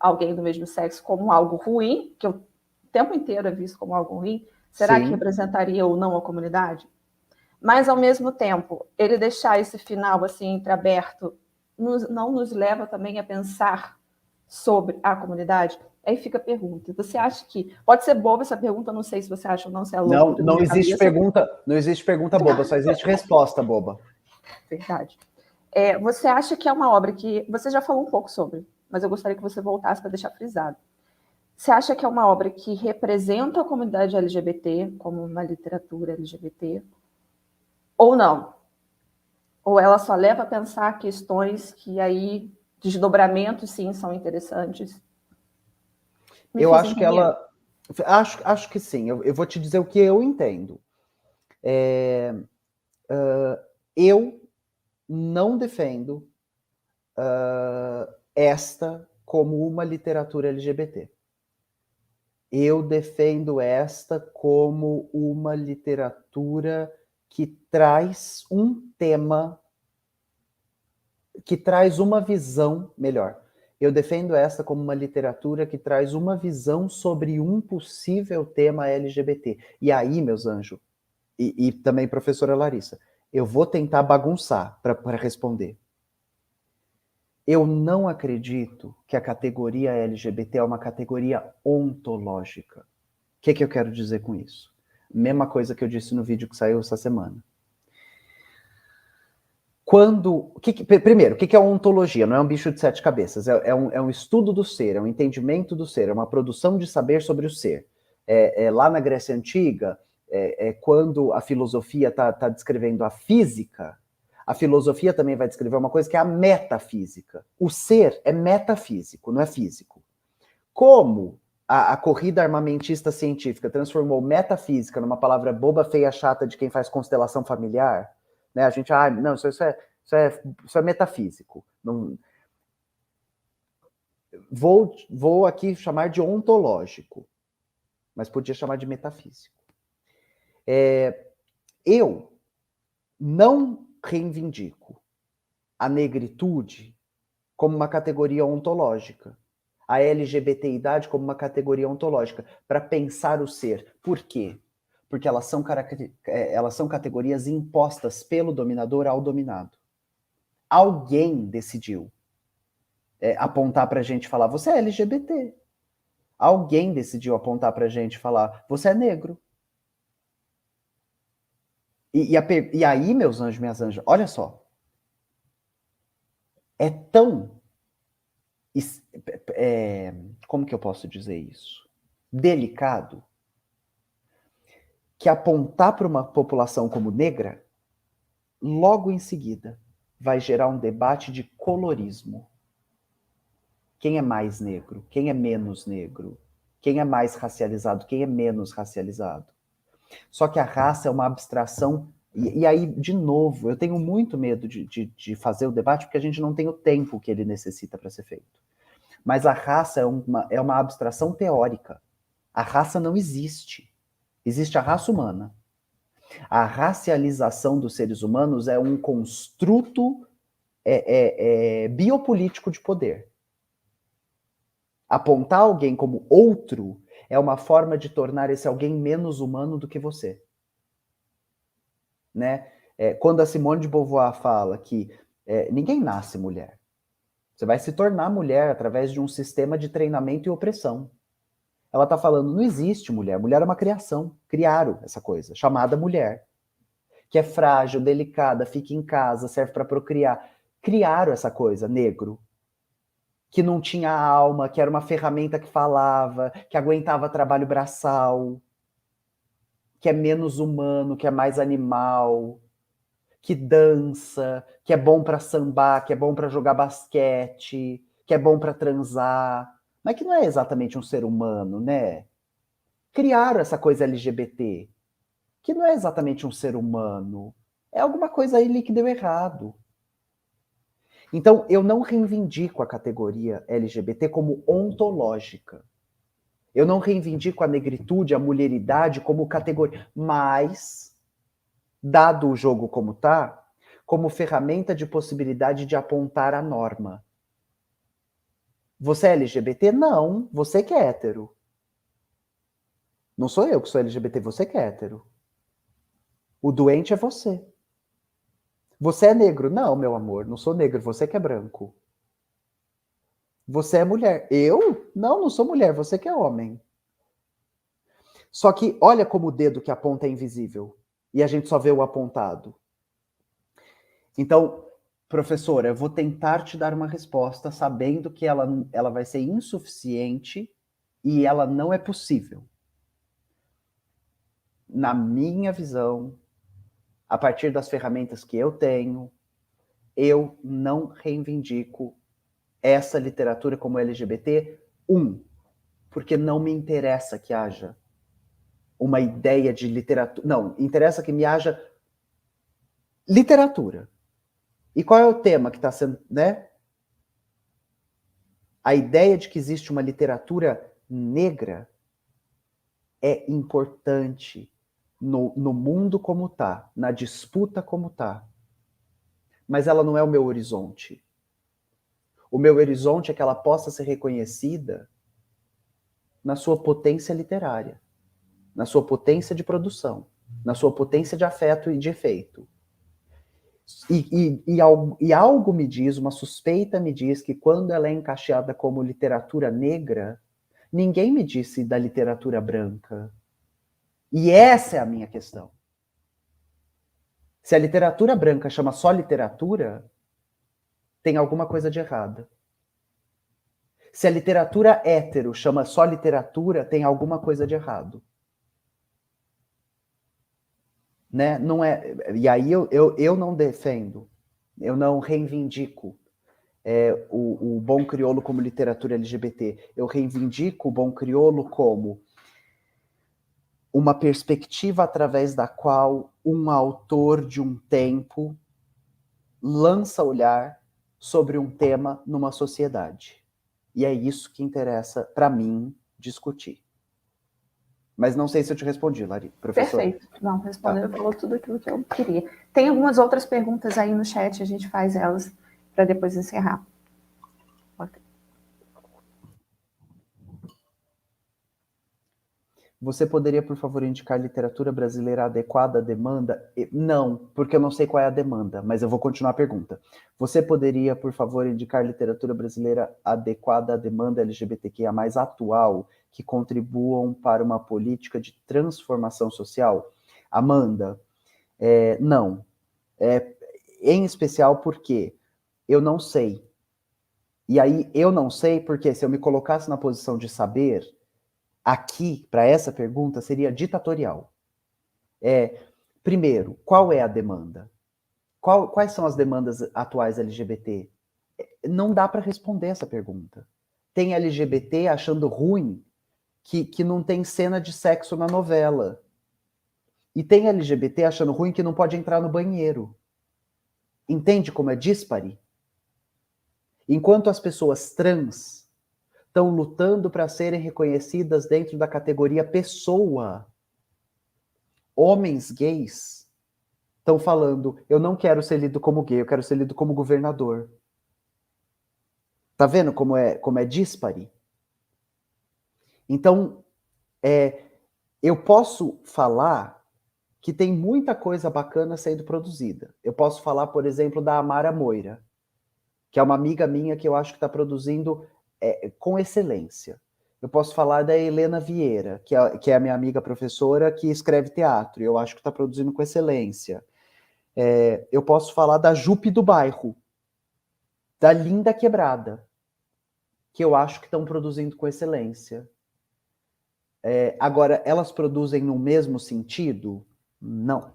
alguém do mesmo sexo como algo ruim, que o tempo inteiro é visto como algo ruim, será que representaria ou não a comunidade? Mas, ao mesmo tempo, ele deixar esse final assim entreaberto não nos leva também a pensar sobre a comunidade? Aí fica a pergunta. Você acha que... Pode ser boba essa pergunta, não sei se você acha ou não, se é loucura não existe pergunta, não existe pergunta boba, só existe resposta boba. Verdade. Você acha que é uma obra que... Você já falou um pouco sobre, mas eu gostaria que você voltasse para deixar frisado. Você acha que é uma obra que representa a comunidade LGBT, como uma literatura LGBT, ou não? Ou ela só leva a pensar questões que aí, desdobramentos, sim, são interessantes? Eu acho que ela... Acho que sim. Eu vou te dizer o que eu entendo. Eu não defendo esta como uma literatura LGBT. Eu defendo esta como uma literatura que traz um tema, que traz uma visão melhor. Eu defendo esta como uma literatura que traz uma visão sobre um possível tema LGBT. E aí, meus anjos, e também professora Larissa, eu vou tentar bagunçar para responder. Eu não acredito que a categoria LGBT é uma categoria ontológica. O que eu quero dizer com isso? Mesma coisa que eu disse no vídeo que saiu essa semana. Primeiro, o que é ontologia? Não é um bicho de 7 cabeças. É um estudo do ser, é um entendimento do ser, é uma produção de saber sobre o ser. Lá na Grécia Antiga, quando a filosofia está descrevendo a física, a filosofia também vai descrever uma coisa que é a metafísica. O ser é metafísico, não é físico. Como a corrida armamentista científica transformou metafísica numa palavra boba, feia, chata de quem faz constelação familiar, né? A gente, não, isso é metafísico. Não... Vou aqui chamar de ontológico, mas podia chamar de metafísico. Eu não reivindico a negritude como uma categoria ontológica, a LGBTidade como uma categoria ontológica, para pensar o ser. Por quê? Porque elas são categorias impostas pelo dominador ao dominado. Alguém decidiu apontar para a gente e falar, você é LGBT. Alguém decidiu apontar para a gente e falar, você é negro. E aí, meus anjos, minhas anjas, olha só. É tão... como que eu posso dizer isso? Delicado, que apontar para uma população como negra, logo em seguida, vai gerar um debate de colorismo. Quem é mais negro? Quem é menos negro? Quem é mais racializado? Quem é menos racializado? Só que a raça é uma abstração, e aí, de novo, eu tenho muito medo de fazer o debate, porque a gente não tem o tempo que ele necessita para ser feito. Mas a raça é uma abstração teórica. A raça não existe. Existe a raça humana. A racialização dos seres humanos é um construto biopolítico de poder. Apontar alguém como outro é uma forma de tornar esse alguém menos humano do que você. Né? Quando a Simone de Beauvoir fala que ninguém nasce mulher. Você vai se tornar mulher através de um sistema de treinamento e opressão. ela está falando, não existe mulher. Mulher é uma criação. Criaram essa coisa, chamada mulher. Que é frágil, delicada, fica em casa, serve para procriar. Criaram essa coisa, negro. Que não tinha alma, que era uma ferramenta que falava, que aguentava trabalho braçal, que é menos humano, que é mais animal, que dança, que é bom para sambar, que é bom para jogar basquete, que é bom para transar, mas que não é exatamente um ser humano, né? Criaram essa coisa LGBT, que não é exatamente um ser humano. É alguma coisa aí que deu errado. Então, eu não reivindico a categoria LGBT como ontológica. Eu não reivindico a negritude, a mulheridade como categoria, mas, dado o jogo como está, como ferramenta de possibilidade de apontar a norma. Você é LGBT? Não, você que é hétero. Não sou eu que sou LGBT, você que é hétero. O doente é você. Você é negro? Não, meu amor, não sou negro, você que é branco. Você é mulher. Eu? Não, não sou mulher, você que é homem. Só que olha como o dedo que aponta é invisível. E a gente só vê o apontado. Então, professora, eu vou tentar te dar uma resposta sabendo que ela vai ser insuficiente e ela não é possível. Na minha visão, a partir das ferramentas que eu tenho, eu não reivindico essa literatura como LGBT. Porque não me interessa que haja uma ideia de literatura. Não, interessa que me haja literatura. E qual é o tema que está sendo, né? A ideia de que existe uma literatura negra é importante no mundo como está, na disputa como está. Mas ela não é o meu horizonte. O meu horizonte é que ela possa ser reconhecida na sua potência literária, na sua potência de produção, na sua potência de afeto e de efeito. E algo me diz, uma suspeita me diz que quando ela é encaixada como literatura negra, ninguém me disse da literatura branca. E essa é a minha questão. Se a literatura branca chama só literatura, tem alguma coisa de errada. Se a literatura hétero chama só literatura, tem alguma coisa de errado. Né? Não é, e aí eu não defendo, eu não reivindico o bom crioulo como literatura LGBT. Eu reivindico o bom crioulo como uma perspectiva através da qual um autor de um tempo lança olhar sobre um tema numa sociedade. E é isso que interessa, para mim, discutir. Mas não sei se eu te respondi, Lari, professora. Perfeito. Não, respondeu, falou tudo aquilo que eu queria. Tem algumas outras perguntas aí no chat, a gente faz elas para depois encerrar. Você poderia, por favor, indicar literatura brasileira adequada à demanda? Não, porque eu não sei qual é a demanda, mas eu vou continuar a pergunta. Você poderia, por favor, indicar literatura brasileira adequada à demanda LGBTQIA+, atual, que contribuam para uma política de transformação social? Amanda, não. Em especial porque eu não sei. E aí, eu não sei porque se eu me colocasse na posição de saber, aqui, para essa pergunta, seria ditatorial. Primeiro, qual é a demanda? Quais são as demandas atuais LGBT? Não dá para responder essa pergunta. Tem LGBT achando ruim que não tem cena de sexo na novela. E tem LGBT achando ruim que não pode entrar no banheiro. Entende como é díspare? Enquanto as pessoas trans estão lutando para serem reconhecidas dentro da categoria pessoa, homens gays estão falando, eu não quero ser lido como gay, eu quero ser lido como governador. Tá vendo como é díspare? Então, eu posso falar que tem muita coisa bacana sendo produzida. Eu posso falar, por exemplo, da Amara Moira, que é uma amiga minha que eu acho que está produzindo com excelência. Eu posso falar da Helena Vieira, que é a minha amiga professora que escreve teatro, e eu acho que está produzindo com excelência. Eu posso falar da Jupe do Bairro, da Linda Quebrada, que eu acho que estão produzindo com excelência. Agora, elas produzem no mesmo sentido? Não.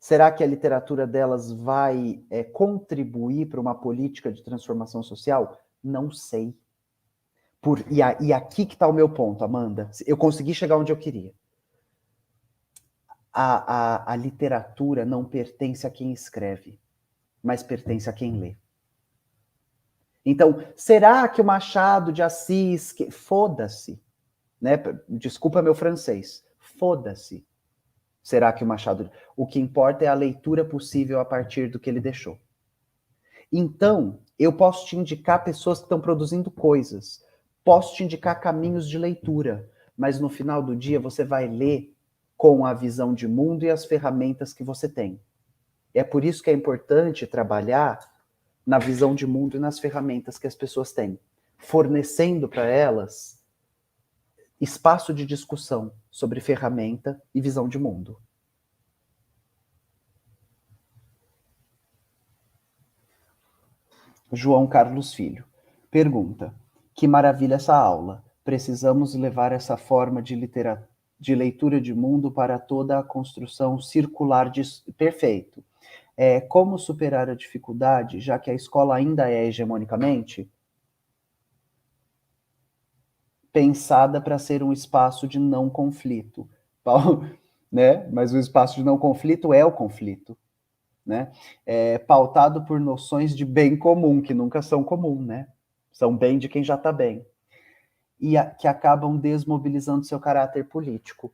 Será que a literatura delas vai contribuir para uma política de transformação social? Não sei. E aqui que está o meu ponto, Amanda. Eu consegui chegar onde eu queria. A literatura não pertence a quem escreve, mas pertence a quem lê. Então, será que o Machado de Assis... Foda-se. Né? Desculpa meu francês. Foda-se. Será que o Machado... O que importa é a leitura possível a partir do que ele deixou. Então, eu posso te indicar pessoas que estão produzindo coisas. Posso te indicar caminhos de leitura. Mas no final do dia, você vai ler com a visão de mundo e as ferramentas que você tem. É por isso que é importante trabalhar na visão de mundo e nas ferramentas que as pessoas têm, fornecendo para elas espaço de discussão sobre ferramenta e visão de mundo. João Carlos Filho pergunta: que maravilha essa aula. Precisamos levar essa forma de leitura de mundo para toda a construção circular de... Perfeito. Como superar a dificuldade, já que a escola ainda é hegemonicamente pensada para ser um espaço de não conflito, né? Mas o espaço de não conflito é o conflito, né? Pautado por noções de bem comum, que nunca são comum, né? São bem de quem já está bem. E que acabam desmobilizando seu caráter político.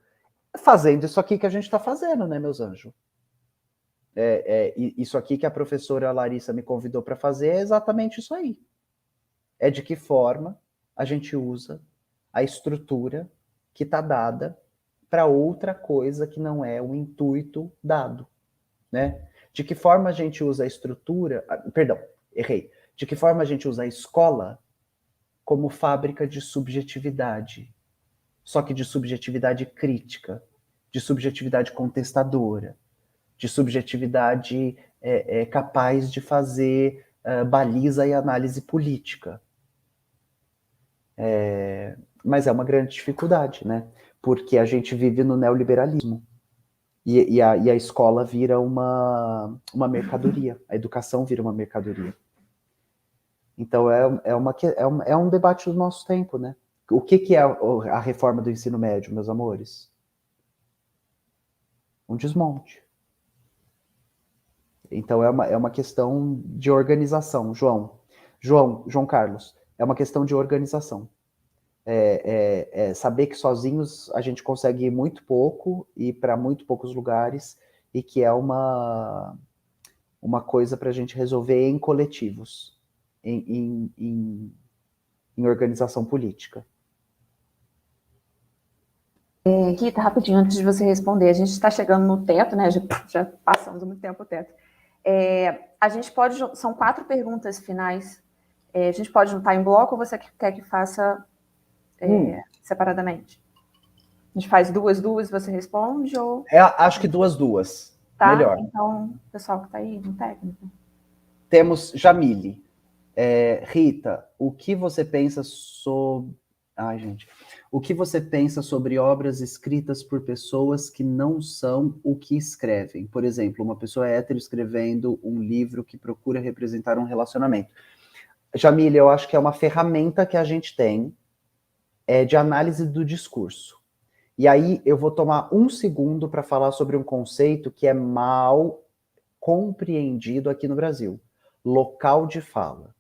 Fazendo isso aqui que a gente está fazendo, né, meus anjos? Isso aqui que a professora Larissa me convidou para fazer é exatamente isso aí. É de que forma a gente usa a estrutura que está dada para outra coisa que não é o intuito dado, né? De que forma a gente usa a estrutura... Perdão, errei. De que forma a gente usa a escola como fábrica de subjetividade, só que de subjetividade crítica, de subjetividade contestadora, de subjetividade capaz de fazer baliza e análise política. Mas é uma grande dificuldade, né? Porque a gente vive no neoliberalismo. E a escola vira uma mercadoria, a educação vira uma mercadoria. Então é um debate do nosso tempo, né? O que é a reforma do ensino médio, meus amores? Um desmonte. Então é uma questão de organização, João Carlos, é uma questão de organização. Saber que sozinhos a gente consegue ir muito pouco e para muito poucos lugares, e que é uma coisa para a gente resolver em coletivos, em organização política. Rita, rapidinho, antes de você responder, a gente está chegando no teto, né? Já passamos muito tempo o teto. A gente pode... São 4 perguntas finais. A gente pode juntar em bloco ou você quer que faça separadamente? A gente faz duas, você responde? Ou... acho que duas. Tá? Melhor. Então, o pessoal que está aí no técnico. Temos Jamile. Rita, o que você pensa sobre... Ai, gente. O que você pensa sobre obras escritas por pessoas que não são o que escrevem? Por exemplo, uma pessoa hétero escrevendo um livro que procura representar um relacionamento. Jamile, eu acho que é uma ferramenta que a gente tem de análise do discurso. E aí eu vou tomar um segundo para falar sobre um conceito que é mal compreendido aqui no Brasil. Local de fala.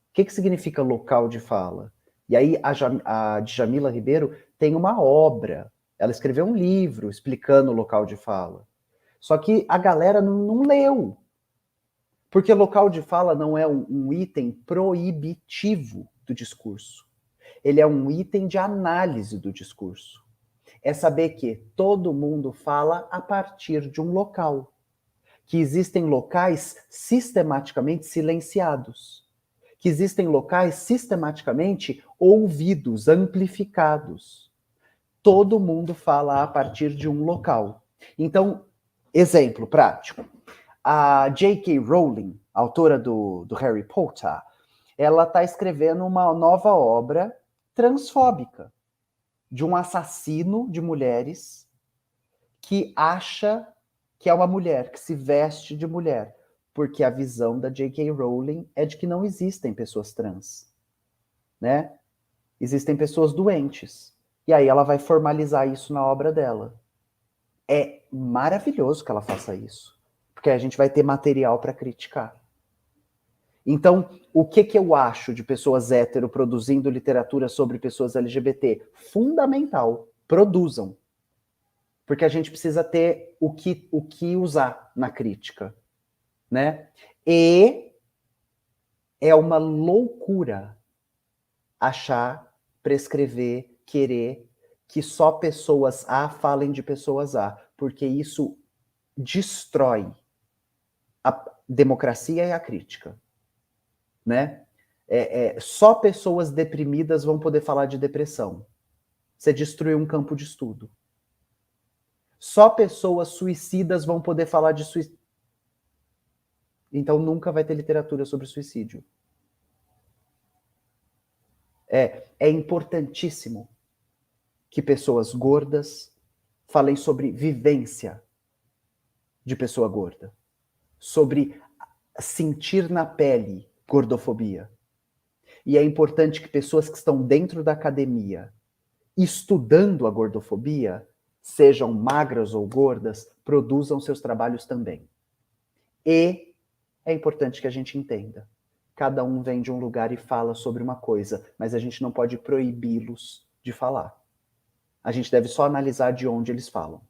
O que significa local de fala? E aí a Djamila Ribeiro tem uma obra, ela escreveu um livro explicando o local de fala. Só que a galera não leu. Porque local de fala não é um item proibitivo do discurso. Ele é um item de análise do discurso. É saber que todo mundo fala a partir de um local. Que existem locais sistematicamente silenciados. que existem locais sistematicamente ouvidos, amplificados. Todo mundo fala a partir de um local. Então, exemplo prático. A J.K. Rowling, autora do Harry Potter, ela está escrevendo uma nova obra transfóbica de um assassino de mulheres que acha que é uma mulher, que se veste de mulher, porque a visão da J.K. Rowling é de que não existem pessoas trans, né? Existem pessoas doentes. E aí ela vai formalizar isso na obra dela. É maravilhoso que ela faça isso, porque a gente vai ter material para criticar. Então, o que eu acho de pessoas hétero produzindo literatura sobre pessoas LGBT? Fundamental. Produzam. Porque a gente precisa ter o que usar na crítica, né? E é uma loucura achar, prescrever, querer que só pessoas A falem de pessoas A, porque isso destrói a democracia e a crítica, né? Só pessoas deprimidas vão poder falar de depressão. Você destruiu um campo de estudo. Só pessoas suicidas vão poder falar de suicídio. Então nunca vai ter literatura sobre suicídio. É importantíssimo que pessoas gordas falem sobre vivência de pessoa gorda, sobre sentir na pele gordofobia. E é importante que pessoas que estão dentro da academia estudando a gordofobia, sejam magras ou gordas, produzam seus trabalhos também. E é importante que a gente entenda. Cada um vem de um lugar e fala sobre uma coisa, mas a gente não pode proibi-los de falar. A gente deve só analisar de onde eles falam.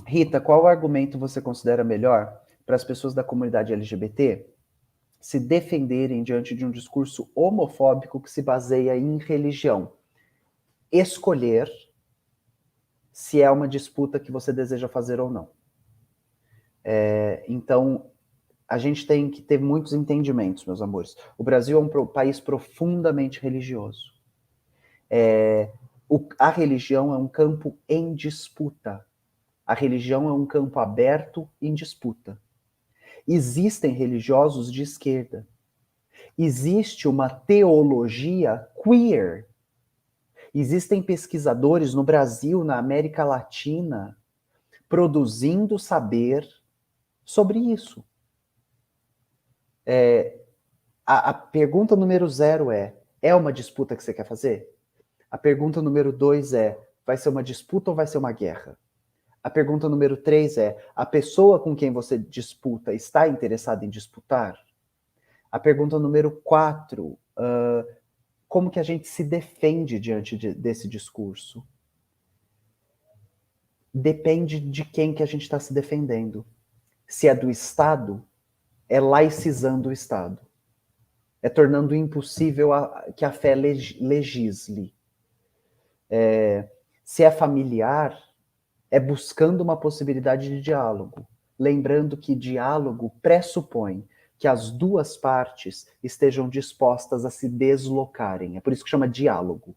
Rita, qual argumento você considera melhor para as pessoas da comunidade LGBT se defenderem diante de um discurso homofóbico que se baseia em religião? Escolher se é uma disputa que você deseja fazer ou não. Então, a gente tem que ter muitos entendimentos, meus amores. O Brasil é um país profundamente religioso. A religião é um campo em disputa. A religião é um campo aberto em disputa. Existem religiosos de esquerda. Existe uma teologia queer. Existem pesquisadores no Brasil, na América Latina, produzindo saber sobre isso. A pergunta número 0 é uma disputa que você quer fazer? A pergunta número 2 vai ser uma disputa ou vai ser uma guerra? A pergunta número 3 a pessoa com quem você disputa está interessada em disputar? A pergunta número 4, como que a gente se defende diante desse discurso? Depende de quem que a gente está se defendendo. Se é do Estado, é laicizando o Estado. É tornando impossível que a fé legisle. Se é familiar, é buscando uma possibilidade de diálogo. Lembrando que diálogo pressupõe que as duas partes estejam dispostas a se deslocarem. É por isso que chama diálogo.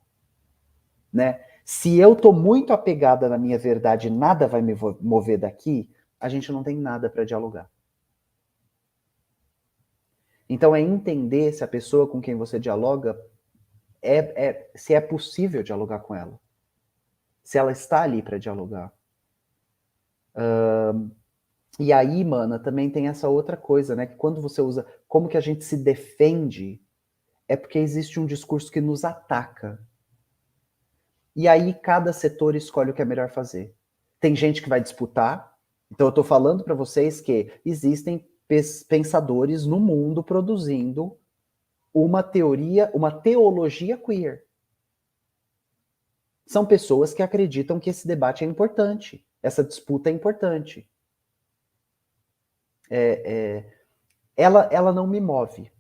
Né? Se eu estou muito apegada na minha verdade e nada vai me mover daqui, a gente não tem nada para dialogar. Então é entender se a pessoa com quem você dialoga, se é possível dialogar com ela. Se ela está ali para dialogar. E aí, mana, também tem essa outra coisa, né? Que quando você usa como que a gente se defende, é porque existe um discurso que nos ataca. E aí cada setor escolhe o que é melhor fazer. Tem gente que vai disputar. Então eu estou falando para vocês que existem pensadores no mundo produzindo uma teologia queer. São pessoas que acreditam que esse debate é importante, essa disputa é importante. Ela não me move.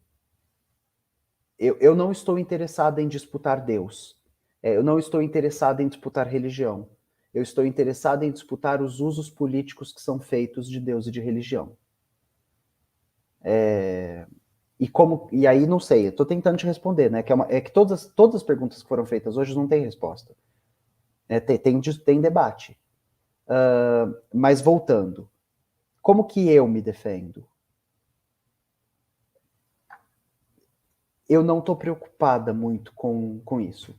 Eu não estou interessado em disputar Deus. Eu não estou interessado em disputar religião. Eu estou interessado em disputar os usos políticos que são feitos de Deus e de religião. E aí não sei, eu estou tentando te responder, né? Que todas as perguntas que foram feitas hoje não têm resposta. Tem debate. Mas voltando, como que eu me defendo? Eu não estou preocupada muito com isso.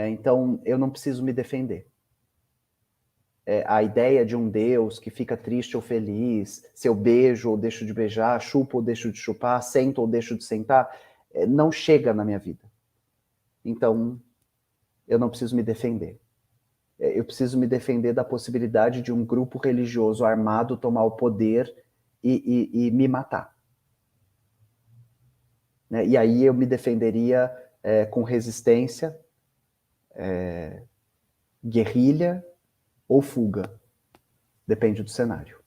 Então, eu não preciso me defender. A ideia de um Deus que fica triste ou feliz, se eu beijo ou deixo de beijar, chupo ou deixo de chupar, sento ou deixo de sentar, não chega na minha vida. Então, eu não preciso me defender. Eu preciso me defender da possibilidade de um grupo religioso armado tomar o poder e me matar. Né? E aí eu me defenderia com resistência, guerrilha ou fuga. Depende do cenário.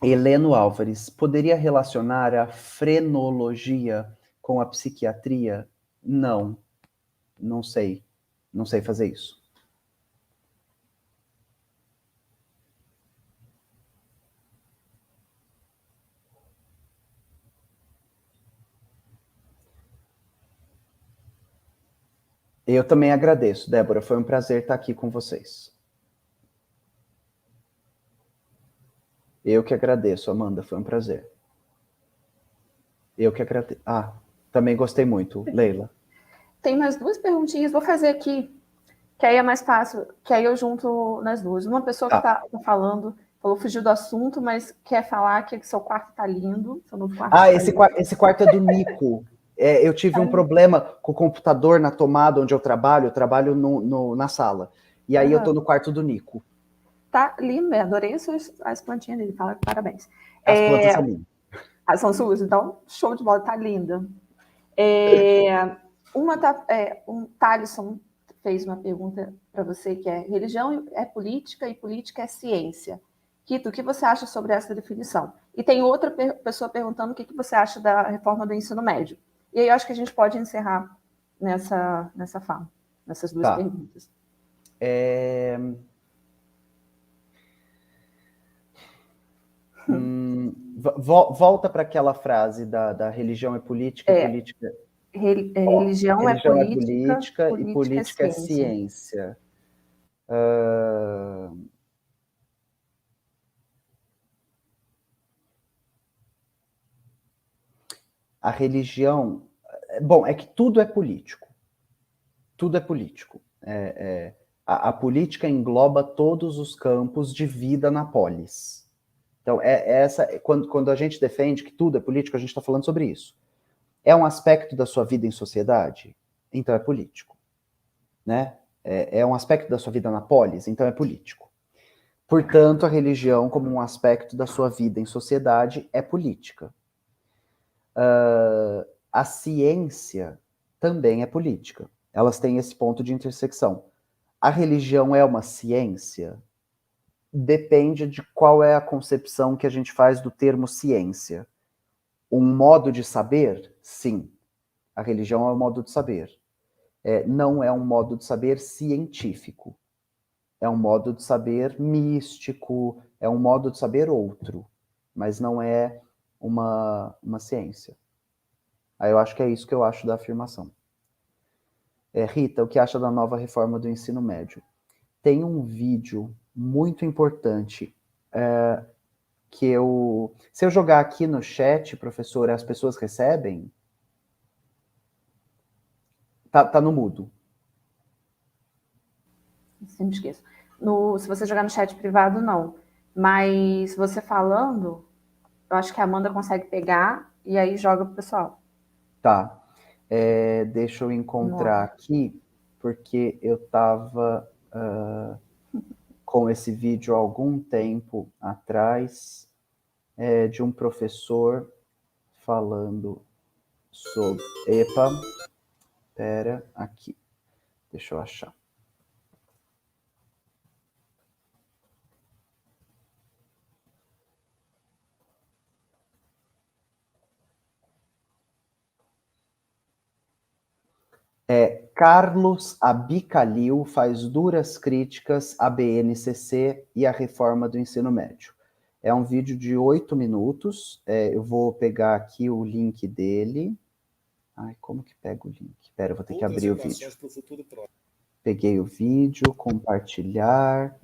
Heleno Álvares, poderia relacionar a frenologia com a psiquiatria? Não, não sei. Não sei fazer isso. Eu também agradeço, Débora. Foi um prazer estar aqui com vocês. Eu que agradeço, Amanda. Foi um prazer. Eu que agradeço. Também gostei muito, Leila. Tem mais duas perguntinhas, vou fazer aqui, que aí é mais fácil, que aí eu junto nas duas. Uma pessoa que está falando, falou fugiu do assunto, mas quer falar que seu quarto está lindo, seu novo quarto tá esse quarto é do Nico. Eu tive um problema com o computador na tomada onde eu trabalho na sala. E aí eu tô no quarto do Nico. Tá lindo, adorei as plantinhas dele, fala parabéns. As plantas são lindas. São suas, então show de bola, tá linda. Um Thalisson fez uma pergunta para você que é: religião é política e política é ciência. Kito, o que você acha sobre essa definição? E tem outra pessoa perguntando o que você acha da reforma do ensino médio. E aí eu acho que a gente pode encerrar nessa fala, nessas duas perguntas. Volta para aquela frase da religião é política e política... Religião é política e política é ciência. A religião... Bom, é que tudo é político. Tudo é político. A política engloba todos os campos de vida na polis. Então, quando a gente defende que tudo é político, a gente está falando sobre isso. É um aspecto da sua vida em sociedade? Então é político. Né? É um aspecto da sua vida na polis? Então é político. Portanto, a religião, como um aspecto da sua vida em sociedade, é política. A ciência também é política. Elas têm esse ponto de intersecção. A religião é uma ciência? Depende de qual é a concepção que a gente faz do termo ciência. Um modo de saber? Sim. A religião é um modo de saber. Não é um modo de saber científico. É um modo de saber místico, é um modo de saber outro, mas não é uma ciência. Aí eu acho que é isso que eu acho da afirmação. Rita, o que acha da nova reforma do ensino médio? Tem um vídeo muito importante que se eu jogar aqui no chat, professora, as pessoas recebem? Tá no mudo. Sempre esqueço. Se você jogar no chat privado, não. Mas você falando, eu acho que a Amanda consegue pegar e aí joga pro pessoal. Tá. Deixa eu encontrar aqui, porque eu estava com esse vídeo há algum tempo atrás, de um professor falando sobre... Epa, espera, aqui. Deixa eu achar. Carlos Abicalil faz duras críticas à BNCC e à reforma do ensino médio. É um vídeo de 8 minutos. Eu vou pegar aqui o link dele. Ai, como que pega o link? Espera, eu vou ter que abrir o vídeo. Peguei o vídeo, compartilhar.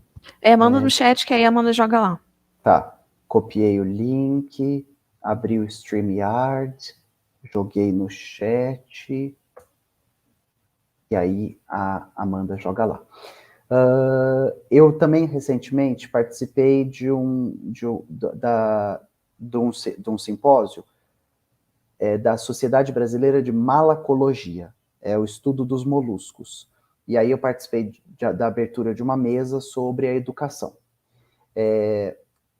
Manda no chat que aí a Amanda joga lá. Tá, copiei o link, abri o StreamYard, joguei no chat, e aí a Amanda joga lá. Eu também recentemente participei de um simpósio da Sociedade Brasileira de Malacologia, o estudo dos moluscos. E aí eu participei da abertura de uma mesa sobre a educação.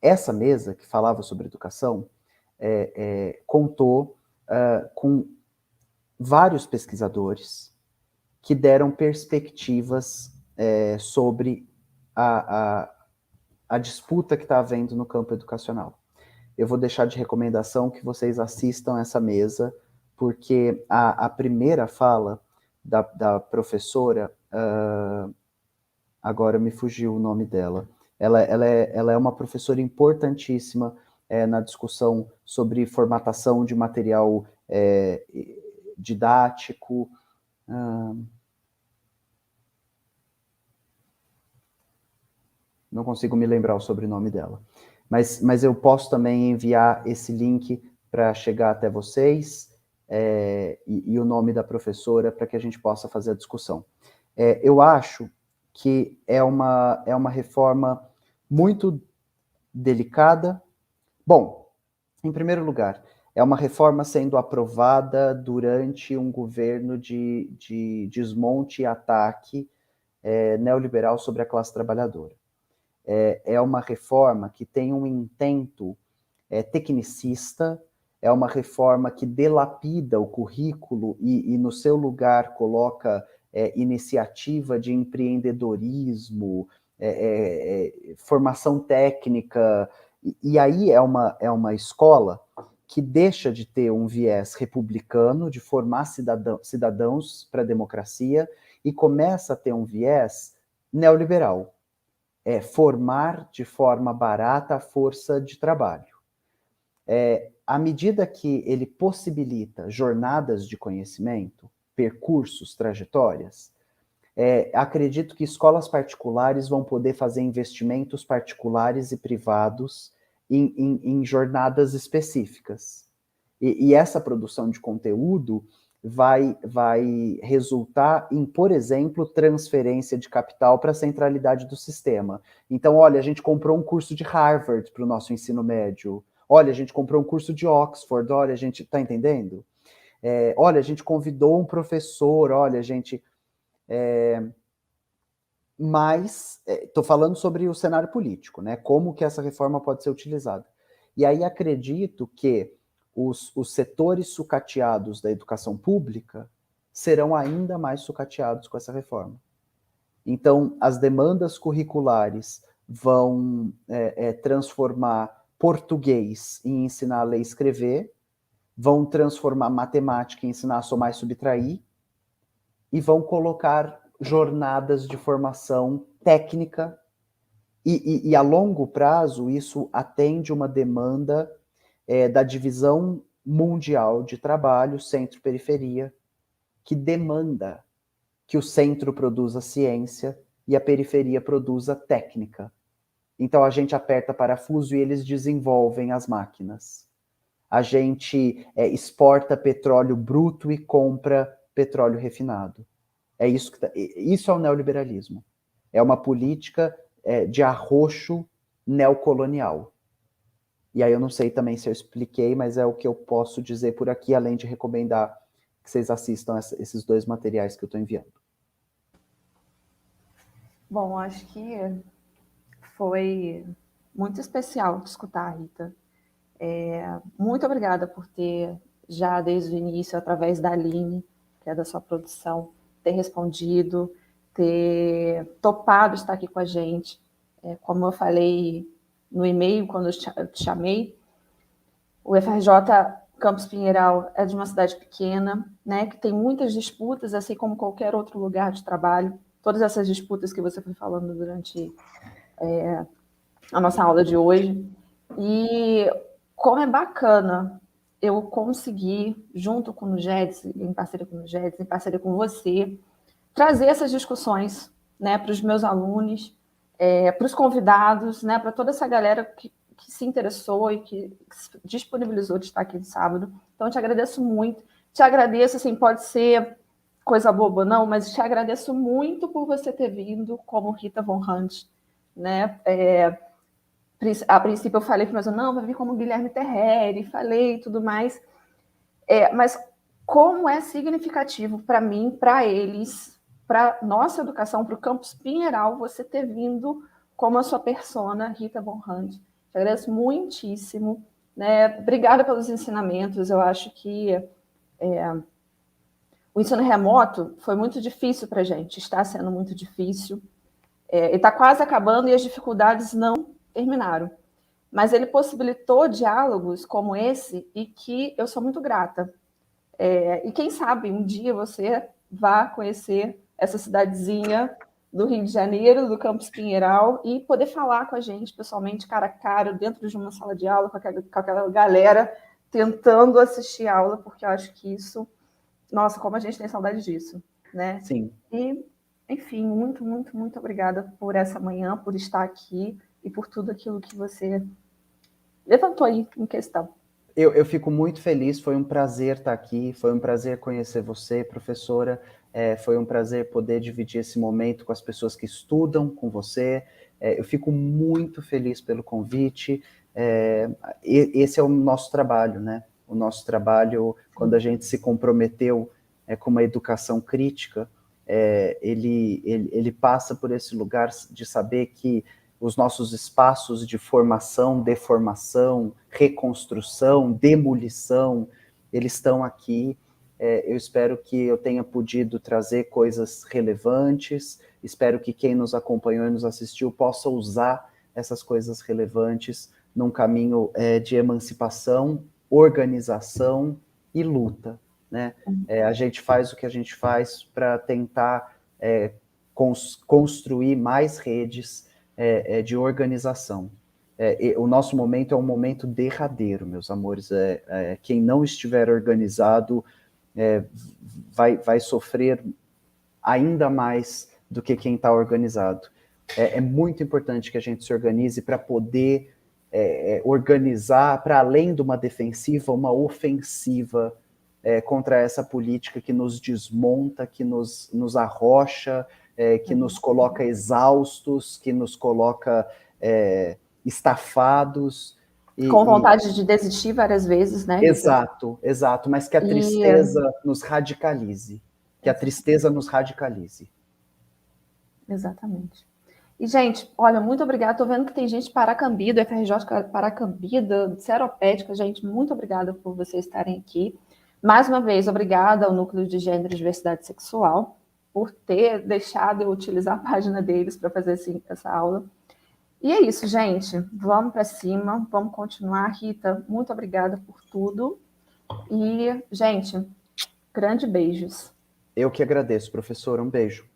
Essa mesa, que falava sobre educação, contou com vários pesquisadores que deram perspectivas sobre a disputa que está havendo no campo educacional. Eu vou deixar de recomendação que vocês assistam essa mesa, porque a primeira fala da professora, agora me fugiu o nome dela, ela é uma professora importantíssima na discussão sobre formatação de material didático. Não consigo me lembrar o sobrenome dela. Mas eu posso também enviar esse link para chegar até vocês e o nome da professora para que a gente possa fazer a discussão. Eu acho que é uma reforma muito delicada. Bom, em primeiro lugar, é uma reforma sendo aprovada durante um governo de desmonte e ataque neoliberal sobre a classe trabalhadora. É uma reforma que tem um intento tecnicista, é uma reforma que delapida o currículo e no seu lugar coloca iniciativa de empreendedorismo, formação técnica, e aí é uma escola que deixa de ter um viés republicano, de formar cidadãos para a democracia, e começa a ter um viés neoliberal, formar de forma barata a força de trabalho. À medida que ele possibilita jornadas de conhecimento, percursos, trajetórias, acredito que escolas particulares vão poder fazer investimentos particulares e privados em jornadas específicas. E essa produção de conteúdo vai resultar em, por exemplo, transferência de capital para a centralidade do sistema. Então, olha, a gente comprou um curso de Harvard para o nosso ensino médio. Olha, a gente comprou um curso de Oxford. Olha, a gente está entendendo? Olha, a gente convidou um professor. Olha, a gente... Mas estou falando sobre o cenário político, né? Como que essa reforma pode ser utilizada. E aí acredito que os setores sucateados da educação pública serão ainda mais sucateados com essa reforma. Então, as demandas curriculares vão transformar português em ensinar a ler e escrever, vão transformar matemática em ensinar a somar e subtrair, e vão colocar jornadas de formação técnica, e a longo prazo isso atende uma demanda da divisão mundial de trabalho, centro-periferia, que demanda que o centro produza ciência e a periferia produza técnica. Então a gente aperta parafuso e eles desenvolvem as máquinas. A gente exporta petróleo bruto e compra petróleo refinado. Isso é o neoliberalismo. É uma política de arroxo neocolonial. E aí eu não sei também se eu expliquei, mas é o que eu posso dizer por aqui, além de recomendar que vocês assistam esses 2 materiais que eu estou enviando. Bom, acho que foi muito especial de escutar, Rita. Muito obrigada por ter, já desde o início, através da Aline, que é da sua produção, ter respondido, ter topado estar aqui com a gente. Como eu falei no e-mail, quando eu te chamei, o FRJ Campos Pinheiral é de uma cidade pequena, né, que tem muitas disputas, assim como qualquer outro lugar de trabalho. Todas essas disputas que você foi falando durante a nossa aula de hoje. E como é bacana eu conseguir, junto com o Nugedes, em parceria com o Nugedes, em parceria com você, trazer essas discussões, né, para os meus alunos, para os convidados, né, para toda essa galera que se interessou e que se disponibilizou de estar aqui no sábado. Então, eu te agradeço muito. Te agradeço, assim, pode ser coisa boba, não, mas te agradeço muito por você ter vindo como Rita Von Hunt, né? A princípio eu falei para meus alunos, não, vai vir como Guilherme Terreri, falei e tudo mais. Mas como é significativo para mim, para eles, para nossa educação, para o Campus Pinheiral, você ter vindo como a sua persona, Rita Von Hunt. Te agradeço muitíssimo. Né? Obrigada pelos ensinamentos. Eu acho que o ensino remoto foi muito difícil para a gente, está sendo muito difícil. Ele está quase acabando e as dificuldades não terminaram. Mas ele possibilitou diálogos como esse e que eu sou muito grata. E quem sabe um dia você vá conhecer essa cidadezinha do Rio de Janeiro, do Campus Pinheiral, e poder falar com a gente pessoalmente, cara a cara, dentro de uma sala de aula, com aquela galera tentando assistir a aula, porque eu acho que isso, nossa, como a gente tem saudade disso, né? Sim. E, enfim, muito, muito, muito obrigada por essa manhã, por estar aqui e por tudo aquilo que você levantou aí em questão. Eu fico muito feliz, foi um prazer estar aqui, foi um prazer conhecer você, professora, foi um prazer poder dividir esse momento com as pessoas que estudam com você, eu fico muito feliz pelo convite, esse é o nosso trabalho, né? O nosso trabalho, quando a gente se comprometeu com uma educação crítica, ele passa por esse lugar de saber que os nossos espaços de formação, deformação, reconstrução, demolição, eles estão aqui. Eu espero que eu tenha podido trazer coisas relevantes, espero que quem nos acompanhou e nos assistiu possa usar essas coisas relevantes num caminho de emancipação, organização e luta, né? A gente faz o que a gente faz para tentar construir mais redes de organização. O nosso momento é um momento derradeiro, meus amores. Quem não estiver organizado vai sofrer ainda mais do que quem está organizado. É muito importante que a gente se organize para poder organizar, para além de uma defensiva, uma ofensiva contra essa política que nos desmonta, que nos arrocha, que nos coloca exaustos, que nos coloca estafados. Com vontade de desistir várias vezes, né? Exato, mas que a tristeza nos radicalize. Que a tristeza nos radicalize. Exatamente. E, gente, olha, muito obrigada. Estou vendo que tem gente de Paracambi, do FRJ Paracambi, do Seropédica. Gente, muito obrigada por vocês estarem aqui. Mais uma vez, obrigada ao Núcleo de Gênero e Diversidade Sexual por ter deixado eu utilizar a página deles para fazer essa aula. E é isso, gente. Vamos para cima, vamos continuar. Rita, muito obrigada por tudo. E, gente, grandes beijos. Eu que agradeço, professora. Um beijo.